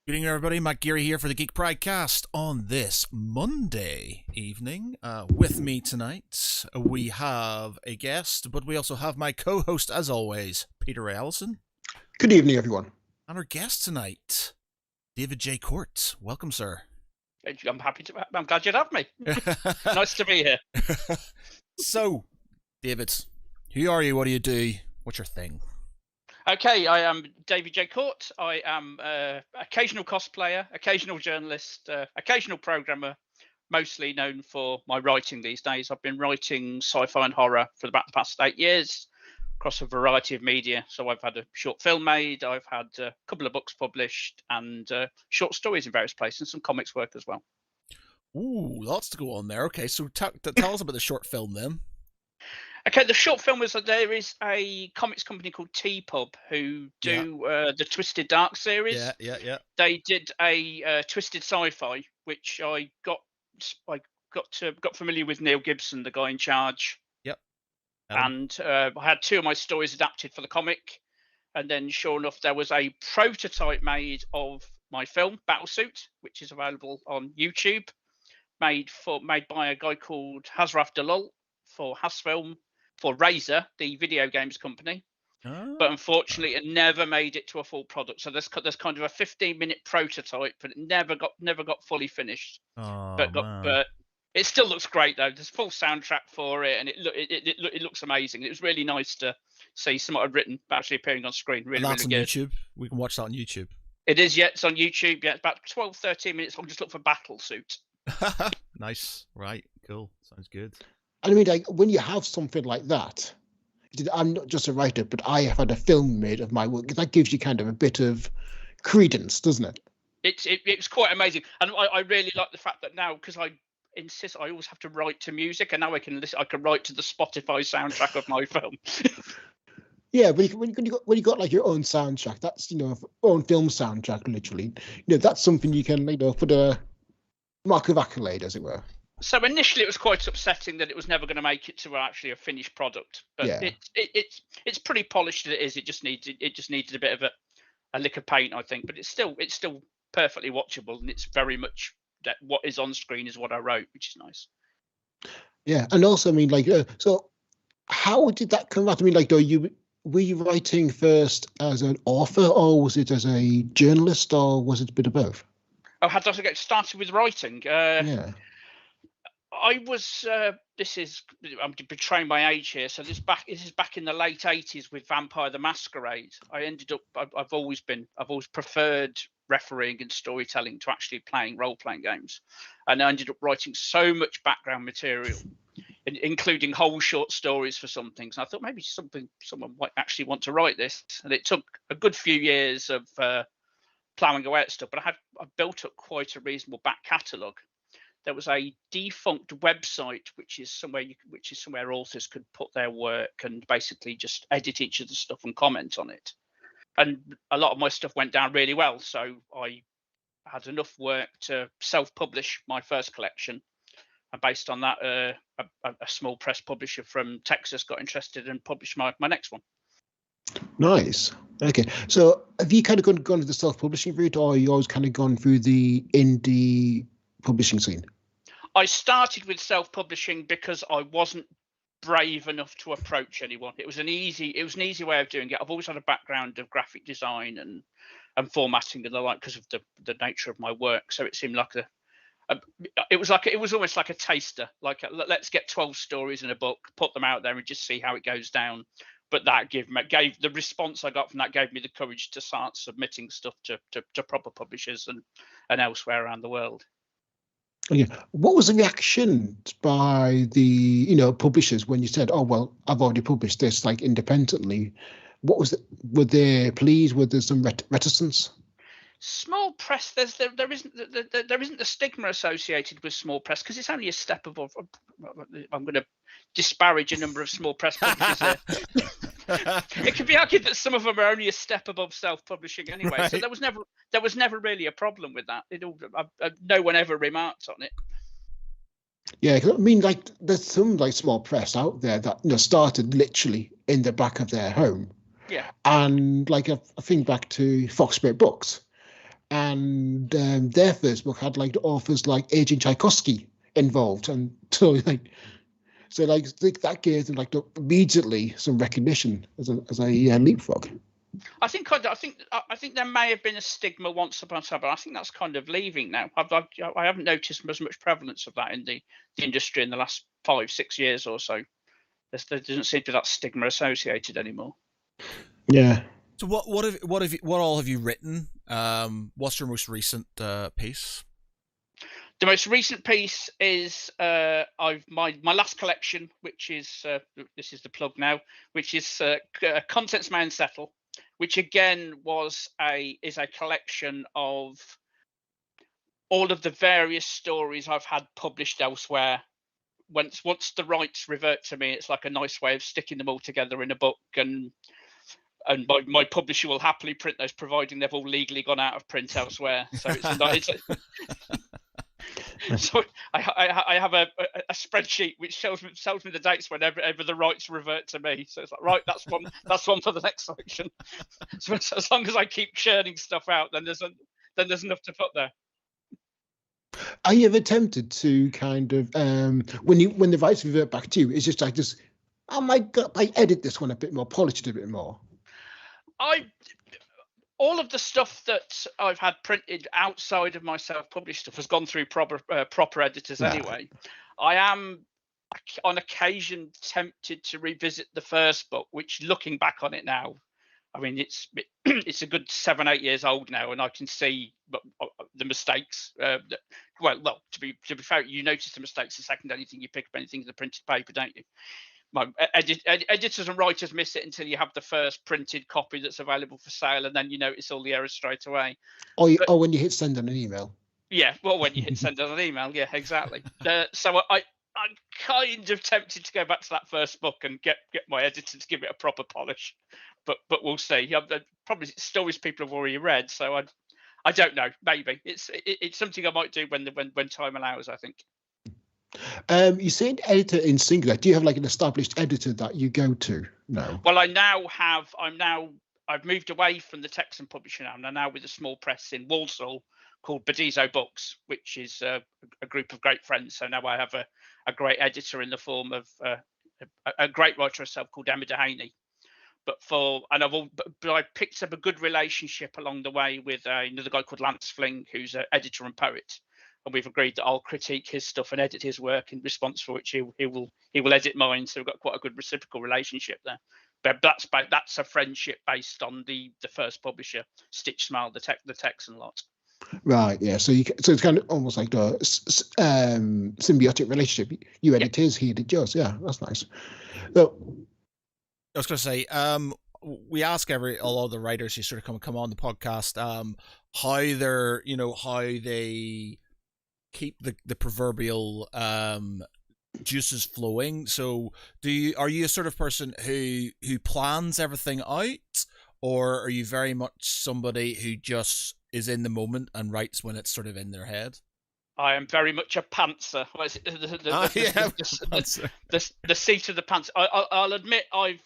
Good evening, everybody. Matt Geary here for the Geek Pridecast on this Monday evening. With me tonight, we have a guest, but we also have my co-host, as always, Peter Ray Allison. Good evening, everyone. And our guest tonight, David Jaycort. Welcome, sir. I'm glad you'd have me. Nice to be here. So, David, who are you? What do you do? What's your thing? Okay, I am David Jaycort. I am occasional cosplayer, occasional journalist, occasional programmer, mostly known for my writing these days. I've been writing sci-fi and horror for about the past 8 years across a variety of media. So I've had a short film made, I've had a couple of books published, and short stories in various places, and some comics work as well. Ooh, lots to go on there. Okay, so tell us about the short film then. Okay, the short film was that there is a comics company called T-Pub who do the Twisted Dark series. Yeah. They did a Twisted Sci-Fi, which I got familiar with Neil Gibson, the guy in charge. Yep. And I had 2 of my stories adapted for the comic, and then sure enough, there was a prototype made of my film Battlesuit, which is available on YouTube, made by a guy called Hazraf Dalal for Hasfilm. For Razer, the video games company, but unfortunately it never made it to a full product. So there's kind of a 15-minute prototype, but it never got fully finished. But it still looks great though. There's a full soundtrack for it, and it looks amazing. It was really nice to see something I'd written actually appearing on screen. Really, and that's really on good. YouTube. We can watch that on YouTube. It is, yeah. It's on YouTube. Yeah, it's about 12-13 minutes. I'll just look for Battlesuit. Nice. Right. Cool. Sounds good. And I mean, like, when you have something like that, I'm not just a writer, but I have had a film made of my work. That gives you kind of a bit of credence, doesn't it? It's quite amazing, and I really like the fact that now, because I insist I always have to write to music, and now I can write to the Spotify soundtrack of my film. Yeah, when you got like your own soundtrack, that's own film soundtrack, literally. That's something you can put a mark of accolade, as it were. So initially, it was quite upsetting that it was never going to make it to actually a finished product. But yeah. It's pretty polished as it is. It just needed a bit of a lick of paint, I think. But it's still perfectly watchable, and it's very much that what is on screen is what I wrote, which is nice. Yeah, and also, I mean, so how did that come about? I mean, were you writing first as an author, or was it as a journalist, or was it a bit of both? Oh, how did I get started with writing? Yeah. I was. I'm betraying my age here. So this is back in the late '80s with Vampire the Masquerade. I've always preferred refereeing and storytelling to actually playing role-playing games, and I ended up writing so much background material, including whole short stories for some things. And I thought maybe someone might actually want to write this. And it took a good few years of ploughing away at stuff, but I built up quite a reasonable back catalogue. There was a defunct website, which is somewhere authors could put their work and basically just edit each of the stuff and comment on it. And a lot of my stuff went down really well, so I had enough work to self-publish my first collection. And based on that, a small press publisher from Texas got interested and published my next one. Nice. Okay, so have you kind of gone to the self-publishing route, or have you always kind of gone through the indie publishing scene? I started with self-publishing because I wasn't brave enough to approach anyone. It was an easy way of doing it. I've always had a background of graphic design and formatting and the like because of the nature of my work. So it seemed like it was almost like a taster. Let's get 12 stories in a book, put them out there, and just see how it goes down. But that gave the response I got from that gave me the courage to start submitting stuff to proper publishers and elsewhere around the world. Yeah. What was the reaction by the publishers when you said, "Oh well, I've already published this independently"? What was were they pleased? Were there some reticence? Small press, there isn't the stigma associated with small press because it's only a step above. I'm going to disparage a number of small press publishers there. It could be argued that some of them are only a step above self-publishing anyway. Right. So there was never really a problem with that. No one ever remarked on it. Yeah, I mean, there's some small press out there that started literally in the back of their home. Yeah. And I think back to Foxborough Books. and their first book had like authors like Agent Tchaikovsky involved, and so that gave them like immediately some recognition as a leapfrog. I think there may have been a stigma once upon a time, but I think that's kind of leaving now. I haven't noticed as much prevalence of that in the industry in the last 5-6 years or so. There doesn't seem to be that stigma associated anymore. Yeah. So what all have you written? What's your most recent piece? The most recent piece is my last collection, which is this is the plug now, which is Contents May Unsettle, which again is a collection of all of the various stories I've had published elsewhere. Once the rights revert to me, it's like a nice way of sticking them all together in a book, and my publisher will happily print those, providing they've all legally gone out of print elsewhere. So so I have a spreadsheet which tells me the dates whenever the rights revert to me. So it's like, right, that's one for the next section. So as long as I keep churning stuff out, then there's enough to put there. Are you ever tempted to kind of when the rights revert back to you, it's just like this, oh my god, I edit this one a bit more, polish it a bit more? All of the stuff that I've had printed outside of my self-published stuff has gone through proper editors anyway. I am on occasion tempted to revisit the first book, which, looking back on it now, I mean, it's a good 7-8 years old now, and I can see the mistakes. Well, to be fair, you notice the mistakes the second anything you pick up anything in the printed paper, don't you? My editors and writers miss it until you have the first printed copy that's available for sale, and then you notice all the errors straight away. Or when you hit send on an email. Yeah, well, when you hit send on an email, yeah, exactly. So I'm kind of tempted to go back to that first book and get my editor to give it a proper polish, but we'll see. Probably stories people have already read, so I don't know. Maybe it's something I might do when time allows, I think. You said editor in singular. Do you have like an established editor that you go to? No. Well, I've moved away from the Texan publisher now. I'm now with a small press in Walsall called Bedizo Books, which is a group of great friends. So now I have a great editor in the form of a great writer herself called Emma Dehaney. But I picked up a good relationship along the way with another guy called Lance Fling, who's an editor and poet. And we've agreed that I'll critique his stuff and edit his work, in response for which he will edit mine. So we've got quite a good reciprocal relationship there. But that's a friendship based on the first publisher, Stitch Smile, the Texan lot. Right. Yeah. So it's kind of almost like a symbiotic relationship. You edit his, he edit yours. Yeah, that's nice. So I was going to say, we ask all of the writers who sort of come on the podcast, how they keep the proverbial juices flowing. So are you a sort of person who plans everything out, or are you very much somebody who just is in the moment and writes when it's sort of in their head? I am very much a pantser. The seat of the pants. I'll admit I've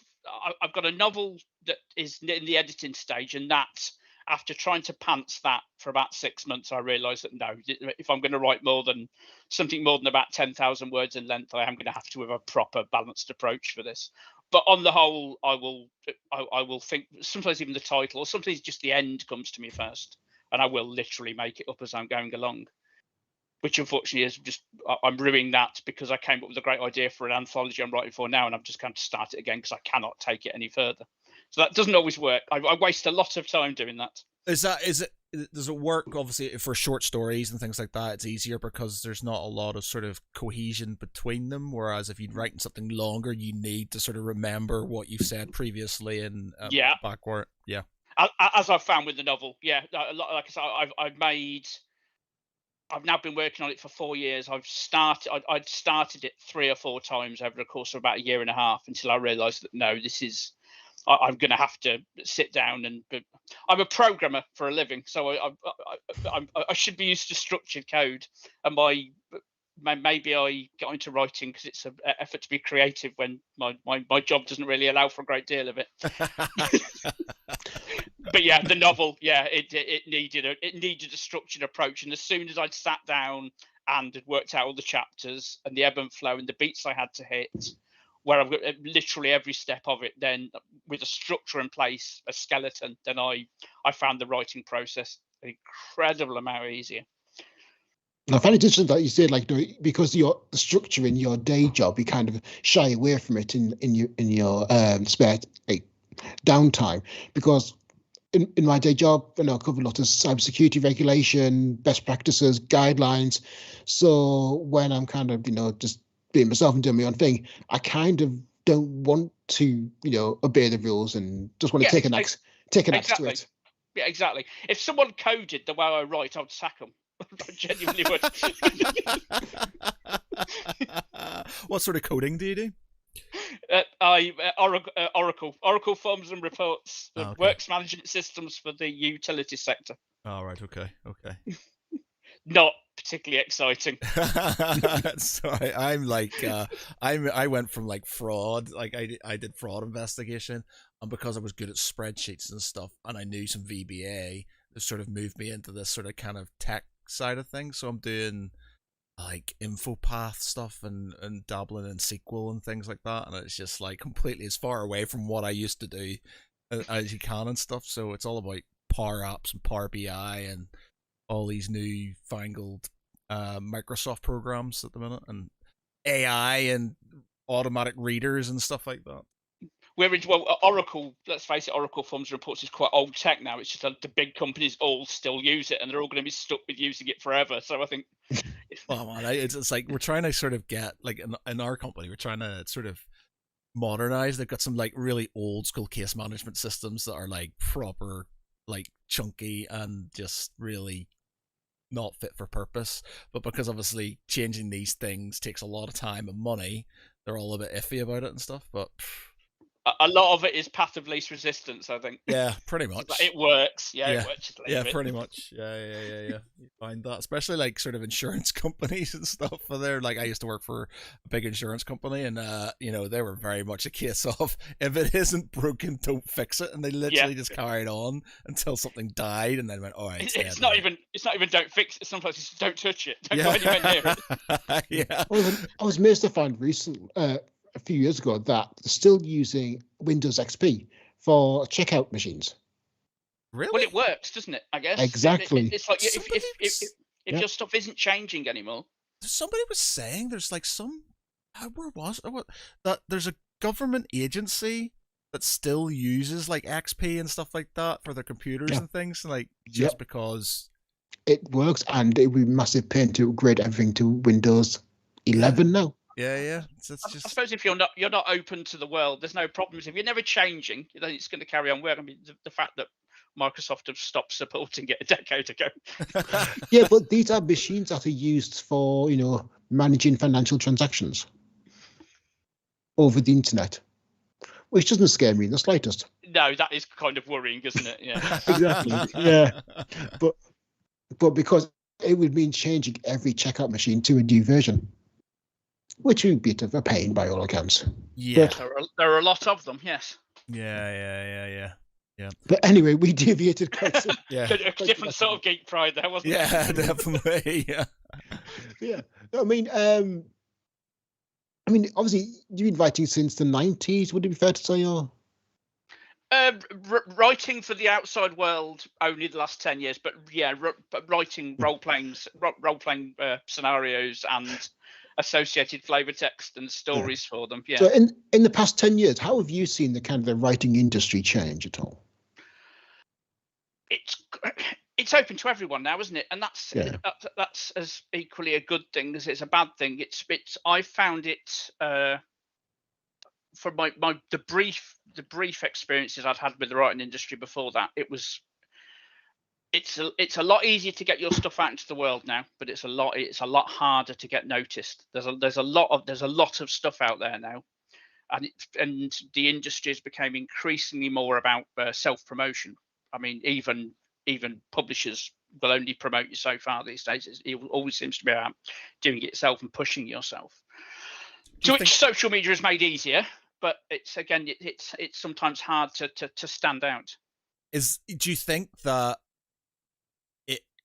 got a novel that is in the editing stage, and that, after trying to pants that for about 6 months, I realised that no, if I'm going to write something more than about 10,000 words in length, I am going to have to have a proper balanced approach for this. But on the whole, I will think, sometimes even the title, or sometimes just the end comes to me first, and I will literally make it up as I'm going along. Which unfortunately is just, I'm ruining that because I came up with a great idea for an anthology I'm writing for now, and I'm just going to start it again because I cannot take it any further. So that doesn't always work. I waste a lot of time doing that. Does it work? Obviously, for short stories and things like that, it's easier because there's not a lot of sort of cohesion between them. Whereas if you're writing something longer, you need to sort of remember what you've said previously and backward. Yeah. As I've found with the novel, like I said, I've now been working on it for 4 years. I'd started it 3 or 4 times over the course of about 1.5 years until I realised that no, I'm going to have to sit down and. I'm a programmer for a living, so I should be used to structured code. And maybe I got into writing because it's an effort to be creative when my job doesn't really allow for a great deal of it. But yeah, the novel, yeah, it needed a structured approach. And as soon as I'd sat down and had worked out all the chapters and the ebb and flow and the beats I had to hit, where I've got literally every step of it, then with a structure in place, a skeleton, then I found the writing process an incredible amount easier. I find it interesting that you said, like, because the structure in your day job, you kind of shy away from it in your spare downtime. Because in my day job, I cover a lot of cybersecurity regulation, best practices, guidelines. So when I'm kind of just being myself and doing my own thing, I kind of don't want to obey the rules and just want to take an axe to it. Yeah, exactly. If someone coded the way I write, I'd sack them. I genuinely would. What sort of coding do you do? Oracle forms and reports, works management systems for the utility sector. All right. Okay. Not particularly exciting. So I'm like, I went from like fraud, like I did fraud investigation, and because I was good at spreadsheets and stuff, and I knew some VBA, it sort of moved me into this sort of kind of tech side of things. So I'm doing like InfoPath stuff and dabbling in SQL and things like that, and it's just like completely as far away from what I used to do as you can and stuff. So it's all about Power Apps and Power BI and all these new fangled Microsoft programs at the minute, and AI and automatic readers and stuff like that. Whereas, Oracle, let's face it, Oracle Forms and Reports is quite old tech now. It's just that the big companies all still use it, and they're all going to be stuck with using it forever. So I think, well, man, it's like we're trying to sort of get, like, in our company, we're trying to sort of modernize. They've got some like really old school case management systems that are like proper, like chunky and just really not fit for purpose. But because obviously changing these things takes a lot of time and money, they're all a bit iffy about it and stuff. But a lot of it is path of least resistance, I think. Yeah, pretty much. It works. Yeah, it works. Just yeah, pretty much. Yeah. You find that, especially like sort of insurance companies and stuff. They're like, I used to work for a big insurance company, and they were very much a case of, if it isn't broken, don't fix it, and they literally just carried on until something died, and then went, all right. It's not even don't fix it. Sometimes it's don't touch it. Don't go anywhere near it. Yeah. I was amazed to find recently, a few years ago, that they're still using Windows XP for checkout machines. Really? Well, it works, doesn't it? I guess. Exactly. It's like if your stuff isn't changing anymore. Somebody was saying there's like that there's a government agency that still uses like XP and stuff like that for their computers and things, like just because it works, and it would be massive pain to upgrade everything to Windows 11 now. Yeah. It's I suppose if you're not open to the world, there's no problems. If you're never changing, then it's going to carry on working. I mean, the fact that Microsoft have stopped supporting it a decade ago. Yeah, but these are machines that are used for managing financial transactions over the internet, which doesn't scare me in the slightest. No, that is kind of worrying, isn't it? Yeah. Exactly. Yeah, but because it would mean changing every checkout machine to a new version, which would be a bit of a pain by all accounts. Yeah, there are a lot of them. Yes. Yeah. But anyway, we deviated quite. A different sort of geek pride there, wasn't it? Yeah, definitely. Yeah. I mean, obviously, you've been writing since the 90s. Would it be fair to say, or? Writing for the outside world only the last 10 years, but yeah, writing role-playing scenarios and associated flavor text and stories for them. Yeah. So in the past 10 years, how have you seen the writing industry change at all? It's open to everyone now, isn't it? And that's as equally a good thing as it's a bad thing. I found it from the brief experiences I'd had with the writing industry before that, it's a lot easier to get your stuff out into the world now, but it's a lot harder to get noticed. There's a lot of stuff out there now, and the industry has become increasingly more about self-promotion. I mean, even publishers will only promote you so far these days. It always seems to be about doing it yourself and pushing yourself, which social media has made easier. But it's sometimes hard to stand out. Do you think that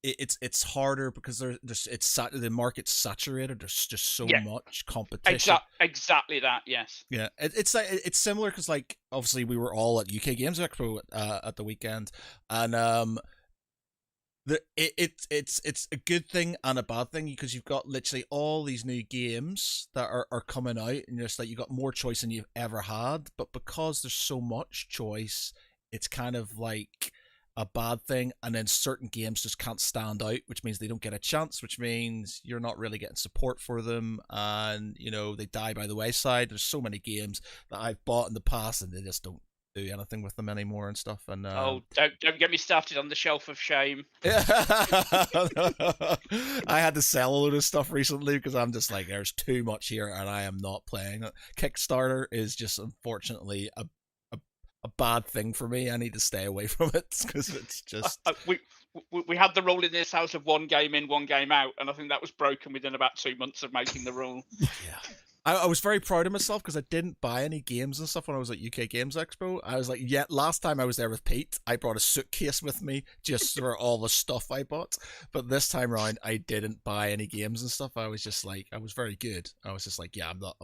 it's harder because the market's saturated? There's just so much competition. Exactly that. Yes. Yeah, it's like it's similar because like obviously we were all at UK Games Expo at the weekend, and it's a good thing and a bad thing because you've got literally all these new games that are coming out, and just like you got more choice than you've ever had. But because there's so much choice, it's kind of like a bad thing, and then certain games just can't stand out, which means they don't get a chance, which means you're not really getting support for them, and they die by the wayside. There's so many games that I've bought in the past and they just don't do anything with them anymore and stuff. And don't get me started on the shelf of shame. I had to sell a load of stuff recently because I'm just like, there's too much here and I am not playing it. Kickstarter is just unfortunately a bad thing for me. I need to stay away from it because it's just we had the rule in this house of one game in, one game out, and I think that was broken within about 2 months of making the rule. Yeah. I was very proud of myself because I didn't buy any games and stuff when I was at UK Games Expo. I was like, last time I was there with Pete, I brought a suitcase with me just for all the stuff I bought. But this time around, I didn't buy any games and stuff. I was just like, I was very good. I was just like, I'm not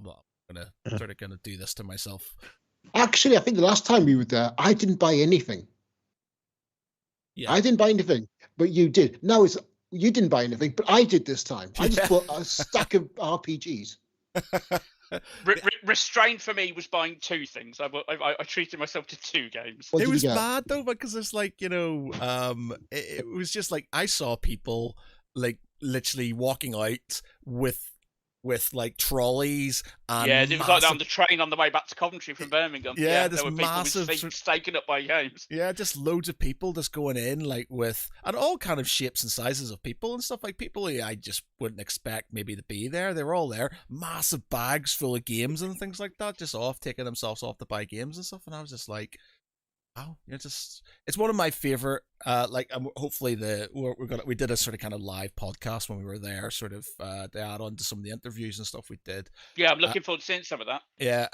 gonna do this to myself. Actually, I think the last time we were there, I didn't buy anything. Yeah, I didn't buy anything, but you did. No, you didn't buy anything, but I did this time. I just bought a stack of RPGs. Restraint for me was buying 2 things. I treated myself to 2 games. It was bad though, because it's like it was just like I saw people like literally walking out with like trolleys and it was like on the train on the way back to Coventry from Birmingham. There were massive people with seats taken up by games. Yeah, just loads of people just going in like and all kind of shapes and sizes of people and stuff, like people I just wouldn't expect maybe to be there. They were all there, massive bags full of games and things like that, just taking themselves off to buy games and stuff. And I was just like, wow, it's one of my favorite. Hopefully we did a sort of kind of live podcast when we were there, sort of to add on to some of the interviews and stuff we did. Yeah, I'm looking forward to seeing some of that. Yeah,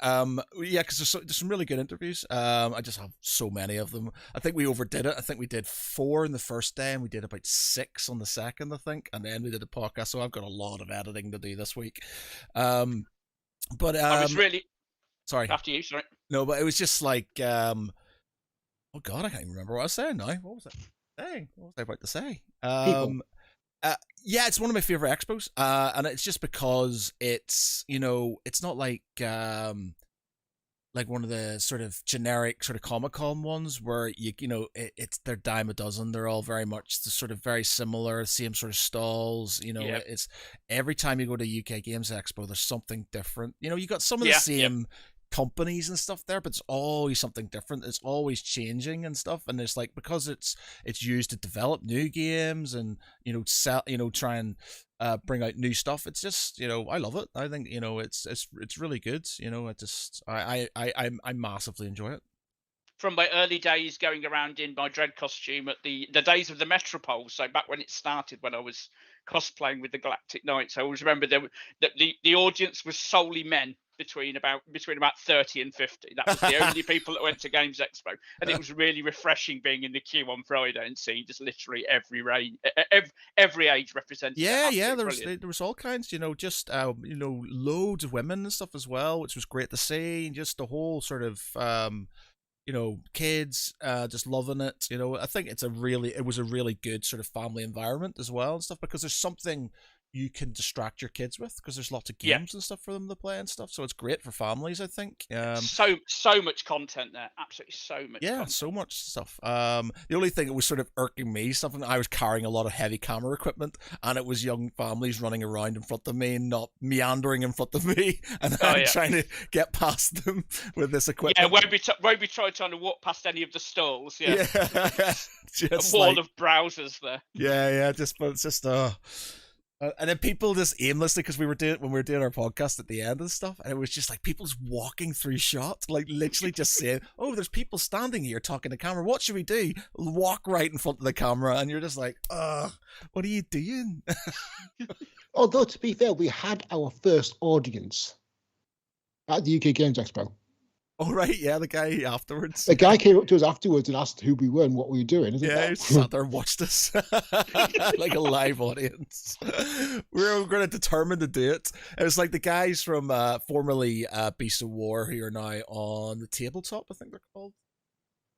because there's some really good interviews. I just have so many of them. I think we overdid it. I think we did 4 in the first day, and we did about 6 on the second, I think, and then we did a podcast. So I've got a lot of editing to do this week. I was really sorry. After you, sorry. No, but it was just like. Oh God, I can't even remember what I was saying now. What was I saying? What was I about to say? It's one of my favorite expos, and it's just because it's it's not like one of the sort of generic sort of Comic-Con ones where it's they're dime a dozen. They're all very much sort of very similar, same sort of stalls. It's every time you go to UK Games Expo, there's something different. You got some of the same. Companies and stuff there, but it's always something different. It's always changing and stuff, and it's like because it's used to develop new games and sell, try and bring out new stuff. It's just I love it. I think it's really good. I massively enjoy it. From my early days going around in my Dread costume at the days of the Metropole, so back when it started, when I was cosplaying with the Galactic Knights, I always remember that the audience was solely men between about 30 and 50. That was the only people that went to Games Expo, and it was really refreshing being in the queue on Friday and seeing just literally every age represented. Yeah, there was all kinds, loads of women and stuff as well, which was great to see, and just the whole sort of kids just loving it. I think it was a really good sort of family environment as well and stuff, because there's something you can distract your kids with, because there's lots of games and stuff for them to play and stuff, so it's great for families, I think. So much content there, absolutely so much content. So much stuff. The only thing that was sort of irking me, something I was carrying a lot of heavy camera equipment, and it was young families running around in front of me and not meandering in front of me, and I'm trying to get past them with this equipment. Won't be trying to walk past any of the stalls. Just a wall of browsers there. It's just and then people just aimlessly, because when we were doing our podcast at the end and stuff, and it was just like people just walking through shots, like literally just saying, "Oh, there's people standing here talking to camera. What should we do?" Walk right in front of the camera, and you're just like, what are you doing?" Although, to be fair, we had our first audience at the UK Games Expo. Oh right, yeah, the guy afterwards. The guy came up to us afterwards and asked who we were and what we were doing. Isn't Yeah, he that? sat there and watched us like a live audience. We were going to determine to do it. It was like the guys from formerly Beast of War who are now on the Tabletop, I think they're called.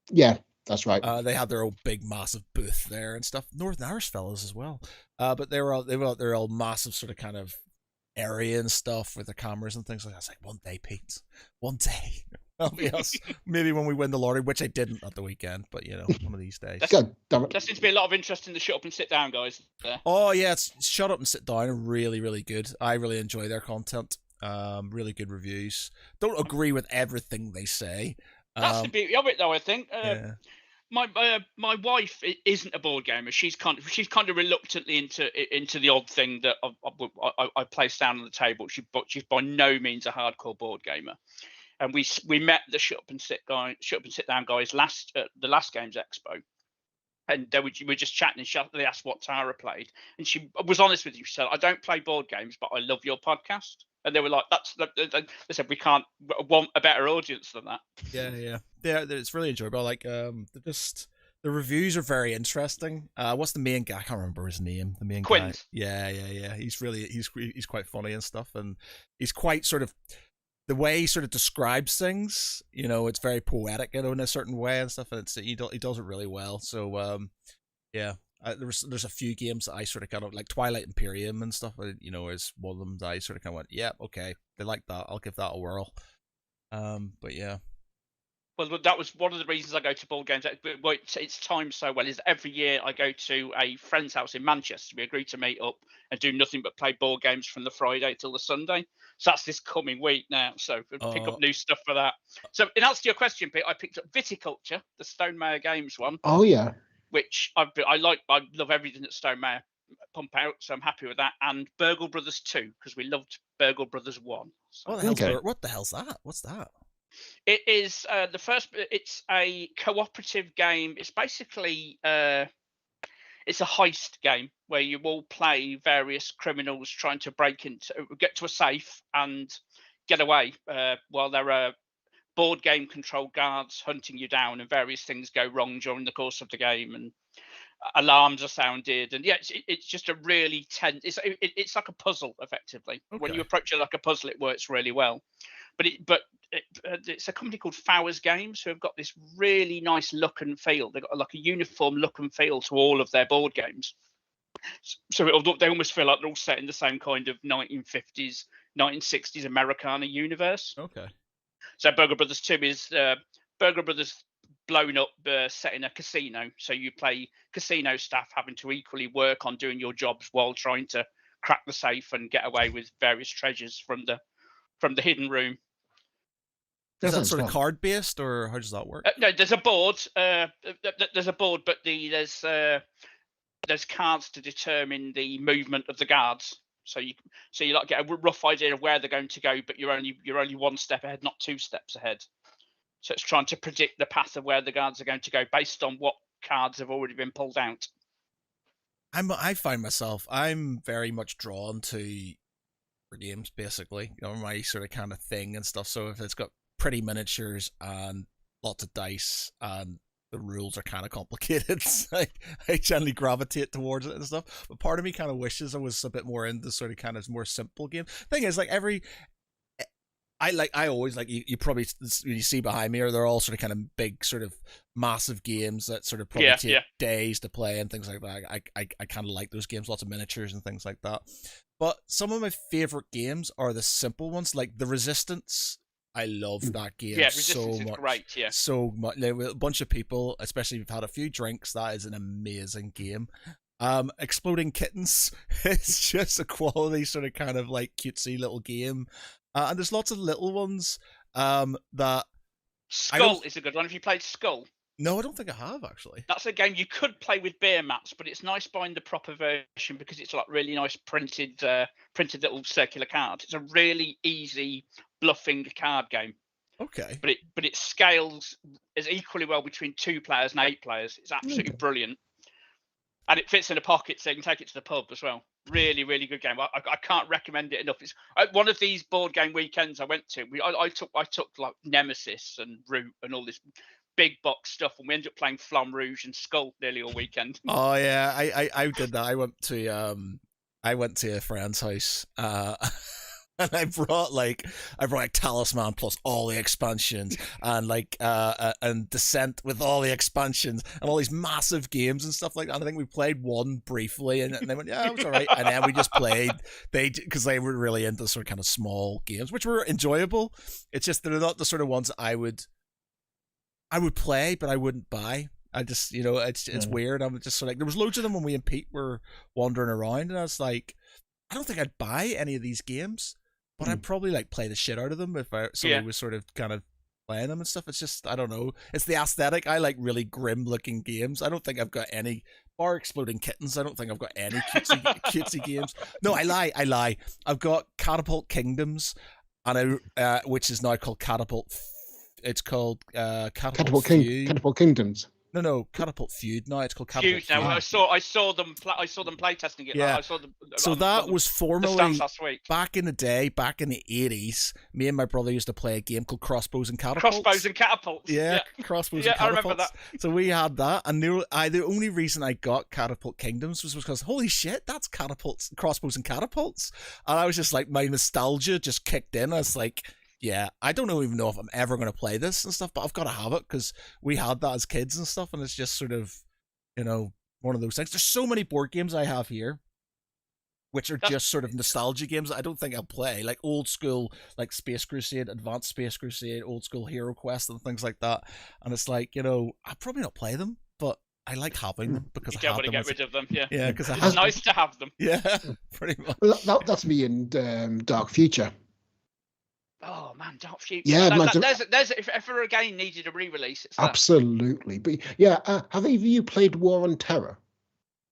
Yeah, that's right. They had their own big, massive booth there and stuff. Northern Irish fellas as well. But they were all massive, sort of kind of area and stuff with their cameras and things like that. It's like, one day, Pete, one day. That'll be us. Maybe when we win the lottery, which I didn't at the weekend, but one of these days. God damn it. There seems to be a lot of interest in the shut up and sit down guys there. Oh yeah, it's Shut Up and Sit Down. Really, really good. I really enjoy their content. Really good reviews. Don't agree with everything they say. That's the beauty of it, though. I think. Yeah. My wife isn't a board gamer. She's kind of reluctantly into the odd thing that I place down on the table. She's by no means a hardcore board gamer. And we met the Shut Up and Sit Down guys the last Games Expo, and we were just chatting. And they asked what Tara played, and she was honest with you. She said, "I don't play board games, but I love your podcast." And they were like, they said, "We can't want a better audience than that." Yeah. It's really enjoyable. Like, the reviews are very interesting. What's the main guy? I can't remember his name. The main Quins. guy. Yeah. He's quite funny and stuff, and he's quite sort of. The way he sort of describes things, it's very poetic, in a certain way and stuff, and he does it really well. So, there's a few games that I sort of kind of like Twilight Imperium and stuff. Is one of them that I sort of kind of went, yeah, okay, they like that. I'll give that a whirl. But yeah. Well, that was one of the reasons I go to board games. It's timed so well. Is every year I go to a friend's house in Manchester. We agree to meet up and do nothing but play board games from the Friday till the Sunday. So that's this coming week now. So pick up new stuff for that. So in answer to your question, Pete, I picked up Viticulture, the Stone Mayer Games one. Oh yeah. Which I like. I love everything that Stone Mayer pump out, so I'm happy with that. And Burgle Brothers 2, because we loved Burgle Brothers 1. So. What the hell's that? What's that? It is the first. It's a cooperative game. It's basically it's a heist game where you all play various criminals trying to get to a safe and get away while there are board game control guards hunting you down, and various things go wrong during the course of the game, and alarms are sounded, and it's just a really tense. It's like a puzzle effectively. Okay. When you approach it like a puzzle, it works really well. But it's a company called Fowers Games who have got this really nice look and feel. They've got like a uniform look and feel to all of their board games. So they almost feel like they're all set in the same kind of 1950s, 1960s Americana universe. Okay. So Burgle Brothers 2 is Burgle Brothers blown up, set in a casino. So you play casino staff having to equally work on doing your jobs while trying to crack the safe and get away with various treasures from the hidden room. Is that sort of card based, or how does that work? No, there's a board. There's a board, but there's cards to determine the movement of the guards. So you like get a rough idea of where they're going to go, but you're only one step ahead, not two steps ahead. So it's trying to predict the path of where the guards are going to go based on what cards have already been pulled out. I find myself, I'm very much drawn to games, basically, my sort of kind of thing and stuff. So if it's got pretty miniatures and lots of dice and the rules are kind of complicated, I generally gravitate towards it and stuff. But part of me kind of wishes I was a bit more into sort of kind of more simple game. Thing is, like I always like you probably when you see behind me, or they're all sort of kind of big, sort of massive games that sort of probably take days to play and things like that. I kind of like those games, lots of miniatures and things like that. But some of my favorite games are the simple ones, like The Resistance. I love that game so much. Great, yeah. So much. Like, with a bunch of people, especially if you've had a few drinks, that is an amazing game. Exploding Kittens. It's just a quality sort of kind of like cutesy little game. And there's lots of little ones that... Skull is a good one. Have you played Skull? No, I don't think I have, actually. That's a game you could play with beer mats, but it's nice buying the proper version because it's like really nice printed little circular cards. It's a really easy bluffing card game. Okay. But it scales as equally well between 2 players and 8 players. It's absolutely brilliant. And it fits in a pocket, so you can take it to the pub as well. Really, really good game. I can't recommend it enough. It's one of these board game weekends I went to. I took like Nemesis and Root and all this big box stuff, and we ended up playing Flamme Rouge and Skull nearly all weekend. Oh yeah, I did that. I went to a friend's house. And I brought Talisman plus all the expansions and and Descent with all the expansions and all these massive games and stuff like that. And I think we played one briefly and they went, yeah, it was all right. And then we just played because they were really into sort of kind of small games, which were enjoyable. It's just they're not the sort of ones I would play, but I wouldn't buy. I just, it's weird. I'm just sort of like, there was loads of them when we and Pete were wandering around and I was like, I don't think I'd buy any of these games. But I'd probably like play the shit out of them if somebody was sort of kind of playing them and stuff. It's just, I don't know. It's the aesthetic. I like really grim looking games. I don't think I've got any, bar Exploding Kittens. I don't think I've got any cutesy games. No, I lie. I've got Catapult Kingdoms, and which is now called Catapult. It's called Catapult Kingdoms. No, Catapult Feud. No, it's called Catapult Feud. Now I saw them play testing it. Yeah. I saw them. So that was formerly last week. Back in the day, back in the 80s. Me and my brother used to play a game called Crossbows and Catapults. Yeah, Crossbows and Catapults. I remember that. So we had that, and the only reason I got Catapult Kingdoms was because holy shit, that's Crossbows and Catapults, and I was just like, my nostalgia just kicked in. I was like, yeah, I don't even know if I'm ever going to play this and stuff, but I've got to have it because we had that as kids and stuff, and it's just sort of, one of those things. There's so many board games I have here, which are just sort of nostalgia games that I don't think I'll play, like old school, like Space Crusade, Advanced Space Crusade, old school Hero Quest, and things like that. And it's like, I'll probably not play them, but I like having them because you don't want to get rid of them. Yeah, because it's nice to have them. Yeah, pretty much. Well, that's me in Dark Future. Oh man, Dark Future. Yeah, there's if ever a game needed a re-release, it's absolutely. But yeah, have either of you played War on Terror?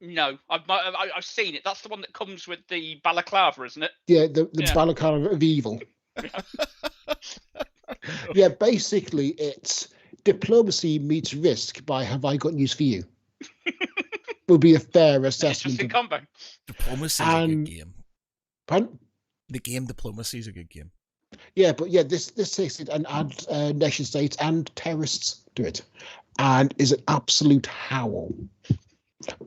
No, I've seen it. That's the one that comes with the balaclava, isn't it? Yeah, the balaclava of evil. Yeah, basically it's diplomacy meets risk by Have I Got News for You? Would be a fair assessment. Interesting combo. Diplomacy is a good game. Pardon? The game Diplomacy is a good game. Yeah, but yeah, this takes it and adds nation states and terrorists to it, and is an absolute howl.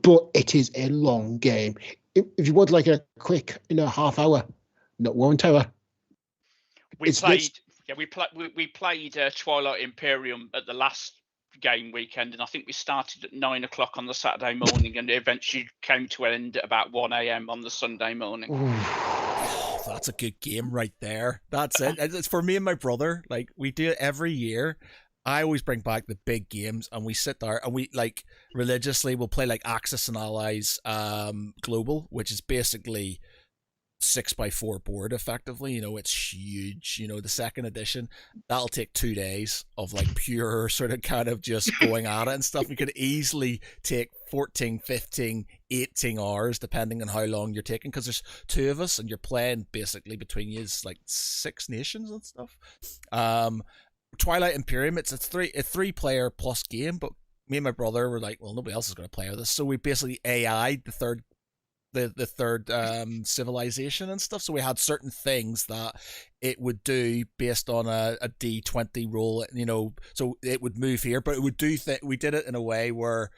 But it is a long game. If you want like a quick, half hour, not War on Terror. We played Twilight Imperium at the last game weekend, and I think we started at 9:00 on the Saturday morning, and it eventually came to an end at about 1 a.m. on the Sunday morning. Oh, that's a good game right there. That's it. It's for me and my brother. Like, we do it every year. I always bring back the big games, and we sit there and we religiously will play like Axis and Allies Global, which is basically 6x4 board effectively. It's huge. The second edition, that'll take 2 days of like pure sort of kind of just going at it and stuff. You could easily take 14, 15, 18 hours depending on how long you're taking, because there's 2 of us and you're playing basically between you like 6 nations and stuff. Twilight Imperium, it's a 3-player plus game, but me and my brother were like, well, nobody else is going to play with this, so we basically AI'd the third civilization and stuff. So we had certain things that it would do based on a D20 roll, so it would move here, but it would do we did it in a way where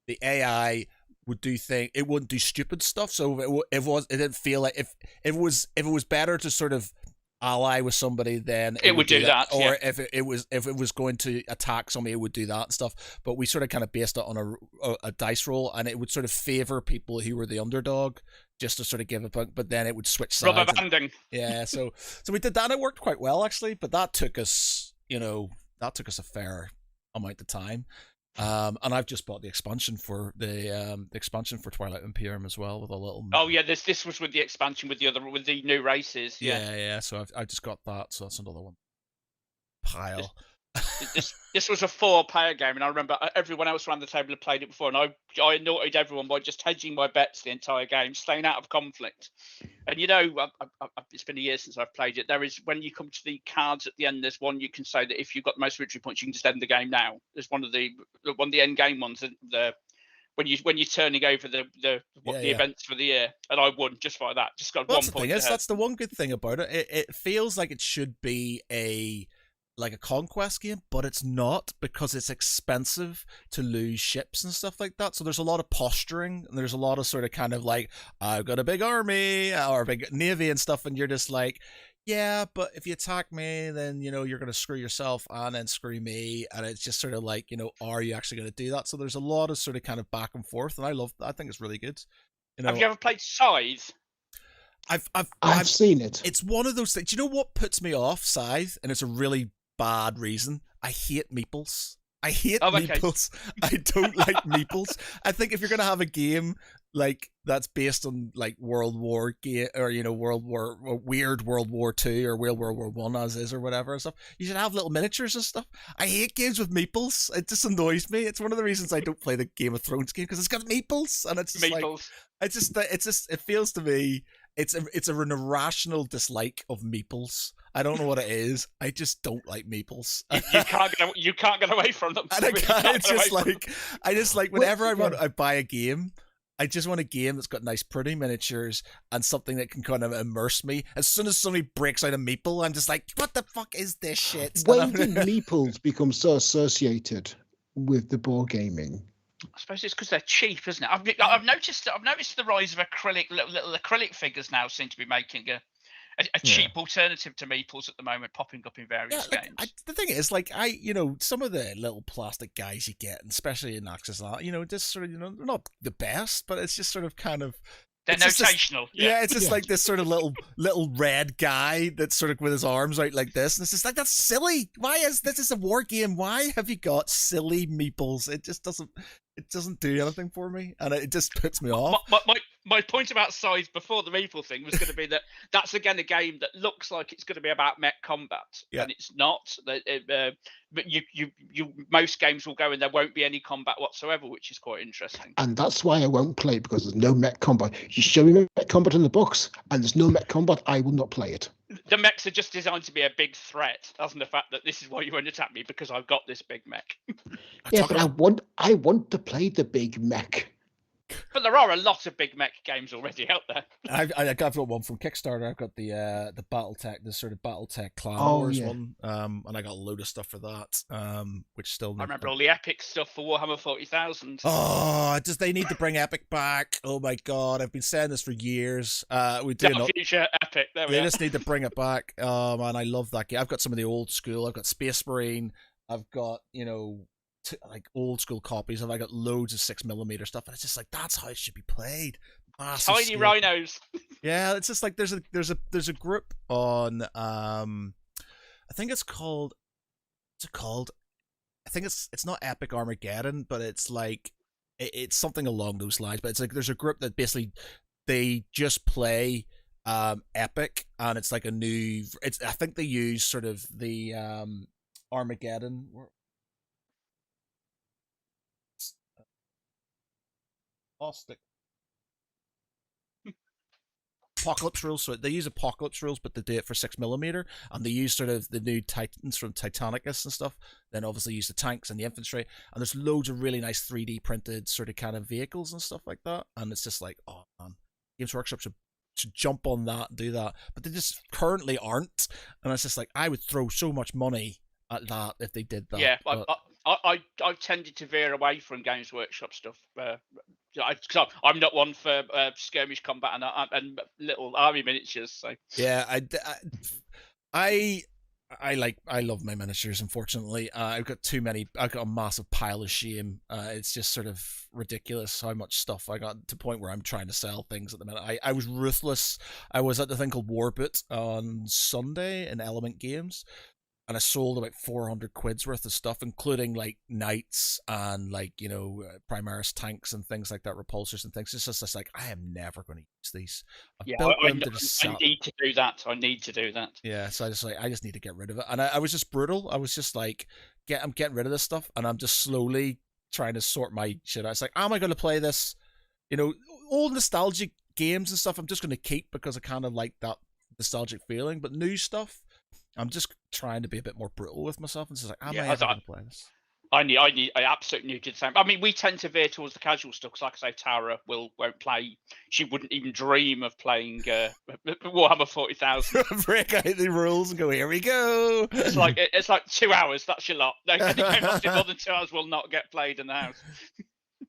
the AI would do it wouldn't do stupid stuff. So it didn't feel like if it was better to sort of ally with somebody, then it would do that. Or yeah. if it was going to attack somebody, it would do that and stuff. But we sort of kind of based it on a dice roll, and it would sort of favor people who were the underdog, just to sort of give a point. But then it would switch sides. Rubber banding. Yeah, so we did that, and it worked quite well actually. But that took us, a fair amount of time. And I've just bought the expansion for Twilight Imperium as well, with a little. Oh yeah, this was with the expansion with the new races. Yeah. So I just got that. So that's another one. Pile. This was a 4-player game, and I remember everyone else around the table had played it before, and I annoyed everyone by just hedging my bets the entire game, staying out of conflict. And it's been a year since I've played it. There is, when you come to the cards at the end, there's one you can say that if you've got the most victory points, you can just end the game now. There's one of the end game ones. when you're turning over the events for the year, and I won just like that. Just got 1 point ahead. That's the one good thing about it. It feels like it should be a conquest game, but it's not, because it's expensive to lose ships and stuff like that. So there's a lot of posturing, and there's a lot of sort of kind of like, I've got a big army or a big navy and stuff, and you're just like, yeah, but if you attack me, then, you know, you're going to screw yourself and then screw me. And it's just sort of like, you know, are you actually going to do that? So there's a lot of sort of kind of back and forth, and I think it's really good. You know, have you ever played Scythe? I've seen it. It's one of those things. Do you know what puts me off Scythe? And it's a really bad reason. I hate meeples. I hate meeples. I don't like meeples. I think if you're gonna have a game like that's based on like World War game, or you know, weird World War II or World War One as is or whatever and stuff, you should have little miniatures and stuff. I hate games with meeples. It just annoys me. It's one of the reasons I don't play the Game of Thrones game, because it's got meeples, and it's just meeples. It feels to me it's an irrational dislike of meeples. I don't know what it is. I just don't like meeples. You can't get away from them. And I just like whenever I buy a game, I just want a game that's got nice, pretty miniatures and something that can kind of immerse me. As soon as somebody breaks out a meeple, I'm just like, what the fuck is this shit? When did meeples become so associated with the board gaming? I suppose it's because they're cheap, isn't it? I've noticed the rise of little acrylic figures now seem to be making a cheap alternative to meeples at the moment, popping up in various games. The thing is, like, some of the little plastic guys you get, especially in Axis, you know, just sort of, you know, they're not the best, but it's just sort of kind of. They're notational. It's just like this sort of little red guy that's sort of with his arms out like this, and it's just like, that's silly. Why is this is a war game? Why have you got silly meeples? It just doesn't do anything for me, and it just puts me off. My point about Scythe before the meeple thing was going to be that's again a game that looks like it's going to be about mech combat, and it's not. But most games will go and there won't be any combat whatsoever, which is quite interesting. And that's why I won't play it, because there's no mech combat. You show me mech combat in the books, and there's no mech combat, I will not play it. The mechs are just designed to be a big threat, other than the fact that this is why you won't attack me, because I've got this big mech. Yeah, but I want to play the big mech. But there are a lot of big mech games already out there. I've got one from Kickstarter. I've got the BattleTech, the sort of BattleTech Clan Wars one, and I got a load of stuff for that. Which still. I remember all the epic stuff for Warhammer 40,000. Oh, they need to bring epic back? Oh my god, I've been saying this for years. We do not. Future epic. They just need to bring it back. And I love that game. I've got some of the old school. I've got Space Marine. I've got like old school copies of. I got loads of 6mm stuff, and it's just like, that's how it should be played. Massive tiny scale. rhinos. Yeah, it's just like there's a group on I think it's called I think it's not Epic Armageddon, but it's like it's something along those lines. But it's like there's a group that basically they just play Epic, and it's like a new. I think they use sort of the Armageddon. Apocalypse rules, so they use Apocalypse rules, but they do it for 6mm, and they use sort of the new Titans from Titanicus and stuff. Then obviously use the tanks and the infantry, and there's loads of really nice 3D printed sort of kind of vehicles and stuff like that. And it's just like, oh man, Games Workshop should jump on that and do that, but they just currently aren't. And it's just like, I would throw so much money at that if they did that. Yeah, but I've tended to veer away from Games Workshop stuff. I'm not one for skirmish combat and little army miniatures. So yeah, I love my miniatures. Unfortunately, I've got too many. I've got a massive pile of shame. It's just sort of ridiculous how much stuff I got, to the point where I'm trying to sell things at the minute. I was ruthless. I was at the thing called Warboot on Sunday in Element Games, and I sold about 400 quid's worth of stuff, including like knights and like, you know, Primaris tanks and things like that, repulsors and things. It's just like, I am never going to use these. I need to do that. I need to do that. Yeah, so I just need to get rid of it. And I was just brutal. I was just like, I'm getting rid of this stuff, and I'm just slowly trying to sort my shit out. It's like, am I going to play this? You know, old nostalgic games and stuff I'm just going to keep because I kind of like that nostalgic feeling, but new stuff, I'm just trying to be a bit more brutal with myself, and it's like, am I ever going to play this? I absolutely need to do the same. I mean, we tend to veer towards the casual stuff because, like I say, Tara won't play. She wouldn't even dream of playing Warhammer 40,000. Break out the rules and go, here we go. It's like 2 hours. That's your lot. No, any game lasting more than 2 hours will not get played in the house.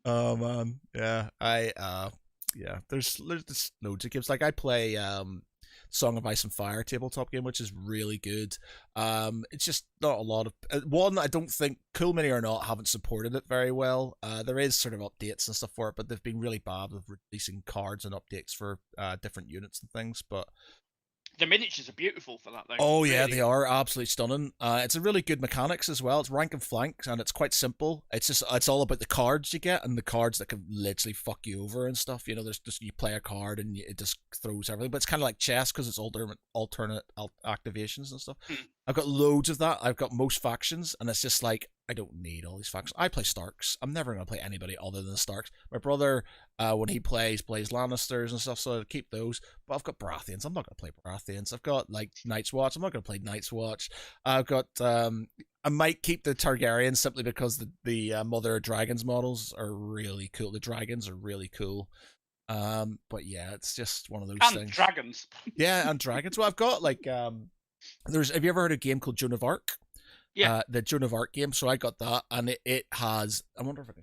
Oh man, yeah. There's loads of games. Like I play Song of Ice and Fire tabletop game, which is really good. It's just not a lot of one. I don't think Cool Mini or not haven't supported it very well. There is sort of updates and stuff for it, but they've been really bad with releasing cards and updates for different units and things. But the miniatures are beautiful for that, though. oh yeah, really. They are absolutely stunning. It's a really good mechanics as well. It's rank and flank, and it's quite simple. It's all about the cards you get and the cards that can literally fuck you over and stuff. You know, there's just you play a card and it just throws everything. But it's kind of like chess because it's alternate activations and stuff. I've got loads of that. I've got most factions, and it's just like I don't need all these factions. I play Starks. I'm never gonna play anybody other than the Starks. My brother, when he plays Lannisters and stuff, so I keep those. But I've got Baratheons. I'm not gonna play Baratheons. I've got like Night's Watch. I'm not gonna play Night's Watch. I've got I might keep the Targaryens simply because the Mother of Dragons models are really cool. The dragons are really cool. But yeah, it's just one of those things. Dragons. Yeah, and dragons. Well, I've got like have you ever heard of a game called Joan of Arc? Yeah. The Joan of Arc game. So I got that, and it has. I wonder if I can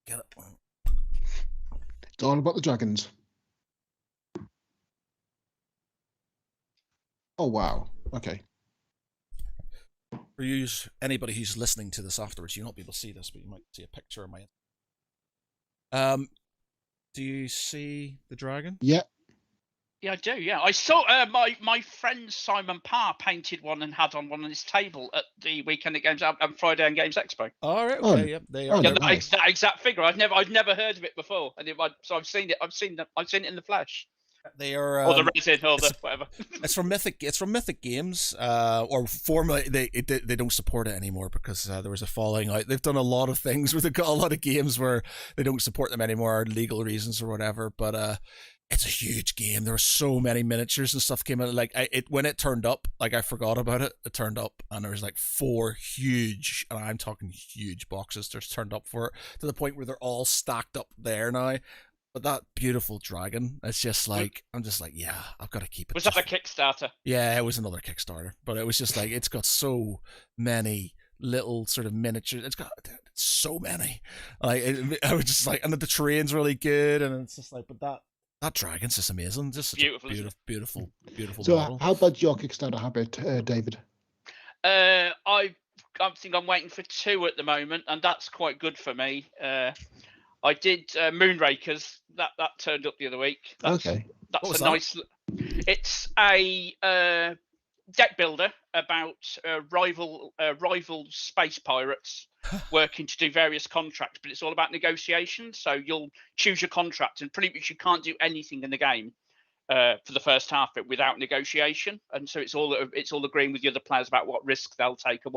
get it. It's all about the dragons. Oh wow. Okay. For you, anybody who's listening to this afterwards, you'll not be able to see this, but you might see a picture of my. Do you see the dragon? Yeah. Yeah, I do. Yeah, I saw my friend Simon Parr painted one and had on one on his table at the weekend at Games and Friday and Games Expo. All right. Okay. Yep. They are. Yeah, that exact figure. I'd never heard of it before, and so I've seen it. I've seen it in the flesh. They are. Or the resin, or the whatever. It's from Mythic. It's from Mythic Games. Or formerly they don't support it anymore because there was a falling out. They've done a lot of things where they've got a lot of games where they don't support them anymore, legal reasons or whatever. But it's a huge game. There were so many miniatures and stuff came out. Like when it turned up, like I forgot about it. It turned up and there was like 4 huge, and I'm talking huge boxes just turned up for it to the point where they're all stacked up there now. But that beautiful dragon, it's just like, I'm just like, yeah, I've got to keep it. Was that a Kickstarter? Yeah, it was another Kickstarter. But it was just like, it's got so many little sort of miniatures. It's got so many. Like, I was just like, and the terrain's really good. And it's just like, but that dragon's just amazing. Just such beautiful So model. How about your Kickstarter habit, David? I think I'm waiting for 2 at the moment, and that's quite good for me. I did Moonrakers. That turned up the other week. That's a nice. It's a deck builder about rival space pirates working to do various contracts, but it's all about negotiations. So you'll choose your contract, and pretty much you can't do anything in the game for the first half of it without negotiation. And so it's all agreeing with the other players about what risk they'll take and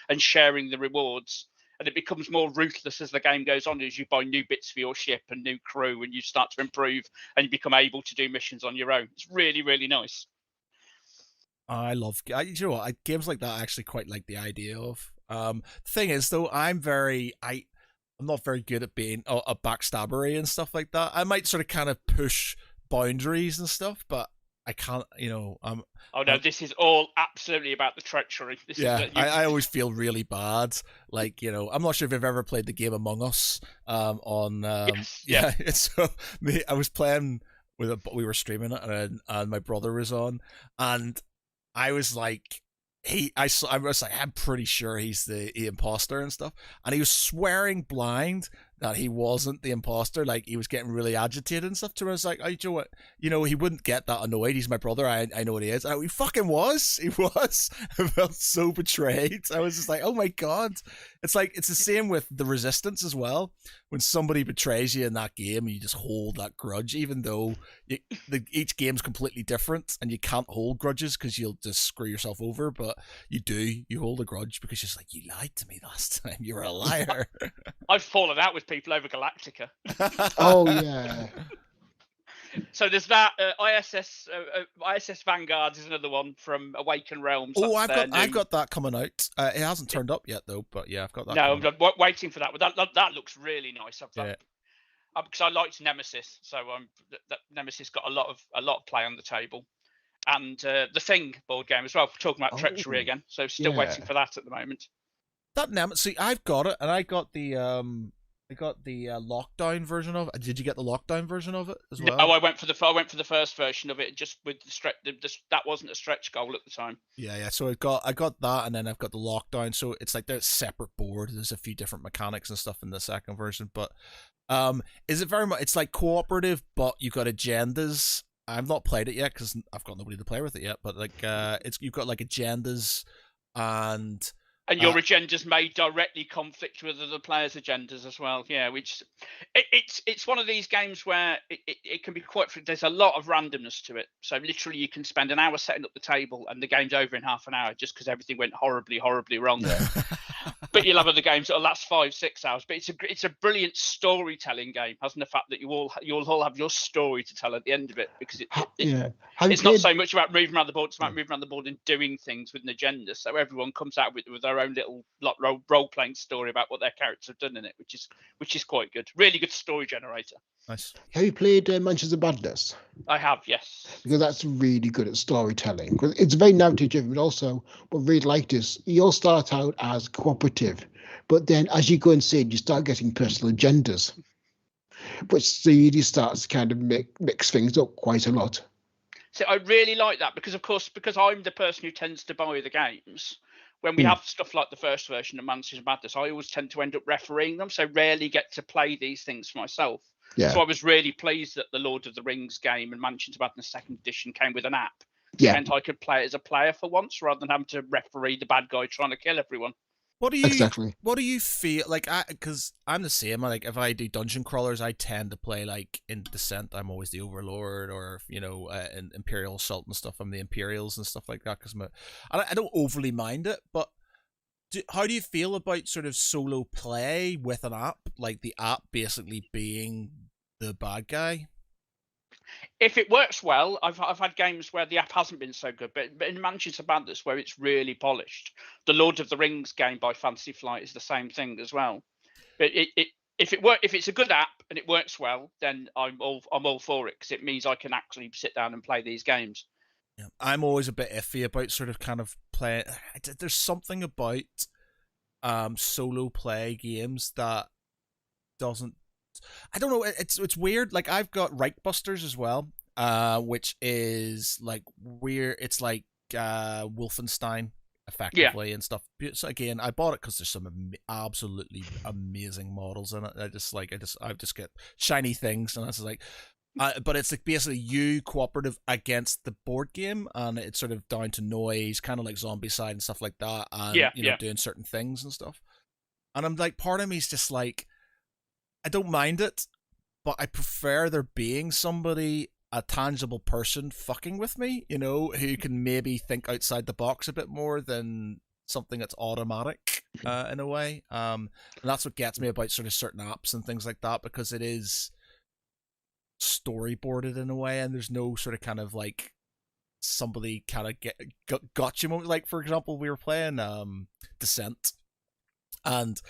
and sharing the rewards. And it becomes more ruthless as the game goes on, as you buy new bits for your ship and new crew, and you start to improve, and you become able to do missions on your own. It's really, really nice. I love, you know what, games like that I actually quite like the idea of. The thing is, though, I'm not very good at being a backstabbery and stuff like that. I might sort of kind of push boundaries and stuff, but I can't, this is all absolutely about the treachery. I always feel really bad. Like, I'm not sure if you've ever played the game Among Us on. So I was playing we were streaming it, and my brother was on, and I was like, I was like, I'm pretty sure he's the imposter and stuff, and he was swearing blind that he wasn't the imposter. Like, he was getting really agitated and stuff to me. I was like, oh, you know what? He wouldn't get that annoyed. He's my brother. I know what he is. He fucking was. He was. I felt so betrayed. I was just like, oh my God. It's like, it's the same with the Resistance as well. When somebody betrays you in that game, you just hold that grudge, even though each game's completely different and you can't hold grudges because you'll just screw yourself over. But you do. You hold a grudge because you're just like, you lied to me last time. You were a liar. I've fallen out with people over Galactica. Oh yeah. So there's that. ISS Vanguard is another one from Awaken Realms. Oh, I've got that coming out. It hasn't turned up yet though, but yeah, I've got that. No, I'm waiting for that. But that looks really nice. Because I liked Nemesis, so that Nemesis got a lot of play on the table, and the Thing board game as well. We're talking about Treachery again, so still waiting for that at the moment. That Nemesis, see, I've got it, and I got the lockdown version of it. Did you get the lockdown version of it as well? No, I went for the first version of it, just with the stretch. That wasn't a stretch goal at the time. Yeah. So I got that, and then I've got the lockdown. So it's like there's a separate board. There's a few different mechanics and stuff in the second version, but is it very much? It's like cooperative, but you've got agendas. I've not played it yet because I've got nobody to play with it yet. But like, you've got like agendas and. And your agendas may directly conflict with other players' agendas as well. Yeah, which it's one of these games where it can be quite. There's a lot of randomness to it. So literally, you can spend an hour setting up the table, and the game's over in half an hour just because everything went horribly wrong. Yeah. But you'll have other games that'll last 5-6 hours. But it's a brilliant storytelling game, hasn't the fact that you'll all have your story to tell at the end of it, because it's not so much about moving around the board. It's about moving around the board and doing things with an agenda. So everyone comes out with their own little role playing story about what their characters have done in it, which is quite good. Really good story generator. Nice. Have you played Mansions of Madness? I have, yes. Because that's really good at storytelling. It's very narrative driven, but also what I really liked is you all start out as cooperative, but then as you go inside, you start getting personal agendas, which really starts to kind of mix things up quite a lot. So I really like that because I'm the person who tends to buy the games. When we have stuff like the first version of Mansions of Madness, I always tend to end up refereeing them, so rarely get to play these things for myself. Yeah. So I was really pleased that the Lord of the Rings game and Mansions of Madness second edition came with an app. Yeah. And I could play it as a player for once rather than having to referee the bad guy trying to kill everyone. What do you feel like? Because I'm the same. Like if I do dungeon crawlers, I tend to play like in Descent. I'm always the Overlord, or in Imperial Assault and stuff. I'm the Imperials and stuff like that. Because I don't overly mind it. But how do you feel about sort of solo play with an app? Like the app basically being the bad guy. If it works well, I've had games where the app hasn't been so good, but in Mansions of Madness where it's really polished. The Lord of the Rings game by Fantasy Flight is the same thing as well. But if it's a good app and it works well, then I'm all for it because it means I can actually sit down and play these games. Yeah, I'm always a bit iffy about sort of kind of play. There's something about solo play games that doesn't. I don't know. It's weird. Like I've got Reichbusters as well, which is like weird. It's like Wolfenstein effectively and stuff. So again, I bought it because there's some absolutely amazing models in it. I just get shiny things, and I was like. But it's like basically you cooperative against the board game, and it's sort of down to noise, kind of like Zombicide and stuff like that, and doing certain things and stuff. And I'm like, part of me is just like. I don't mind it, but I prefer there being somebody, a tangible person fucking with me, who can maybe think outside the box a bit more than something that's automatic in a way. And that's what gets me about sort of certain apps and things like that, because it is storyboarded in a way, and there's no sort of kind of like somebody kind of got you moment. Like, for example, we were playing Descent, and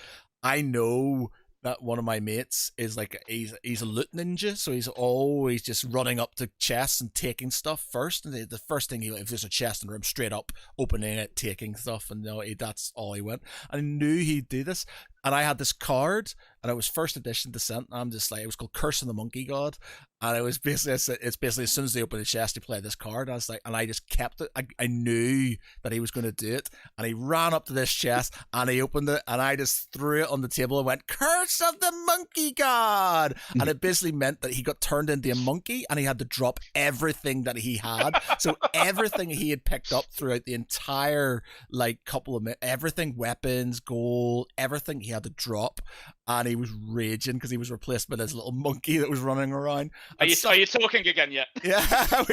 I know that one of my mates is like he's a loot ninja, so he's always just running up to chests and taking stuff first. And the first thing if there's a chest in the room, straight up opening it, taking stuff, and that's all he went. And I knew he'd do this, and I had this card, and it was first edition Descent. And I'm just like, it was called Curse of the Monkey God, and it was basically it's basically as soon as they open the chest, you play this card. And I was like, and I just kept it. I knew that he was going to do it, and he ran up to this chest and he opened it, and I just threw it on the table and went, Curse of the Monkey God, and it basically meant that he got turned into a monkey, and he had to drop everything that he had. So everything he had picked up throughout the entire like couple of minutes, everything, weapons, gold, everything, he he had to drop, and he was raging because he was replaced by this little monkey that was running around. Are you talking again yet? Yeah,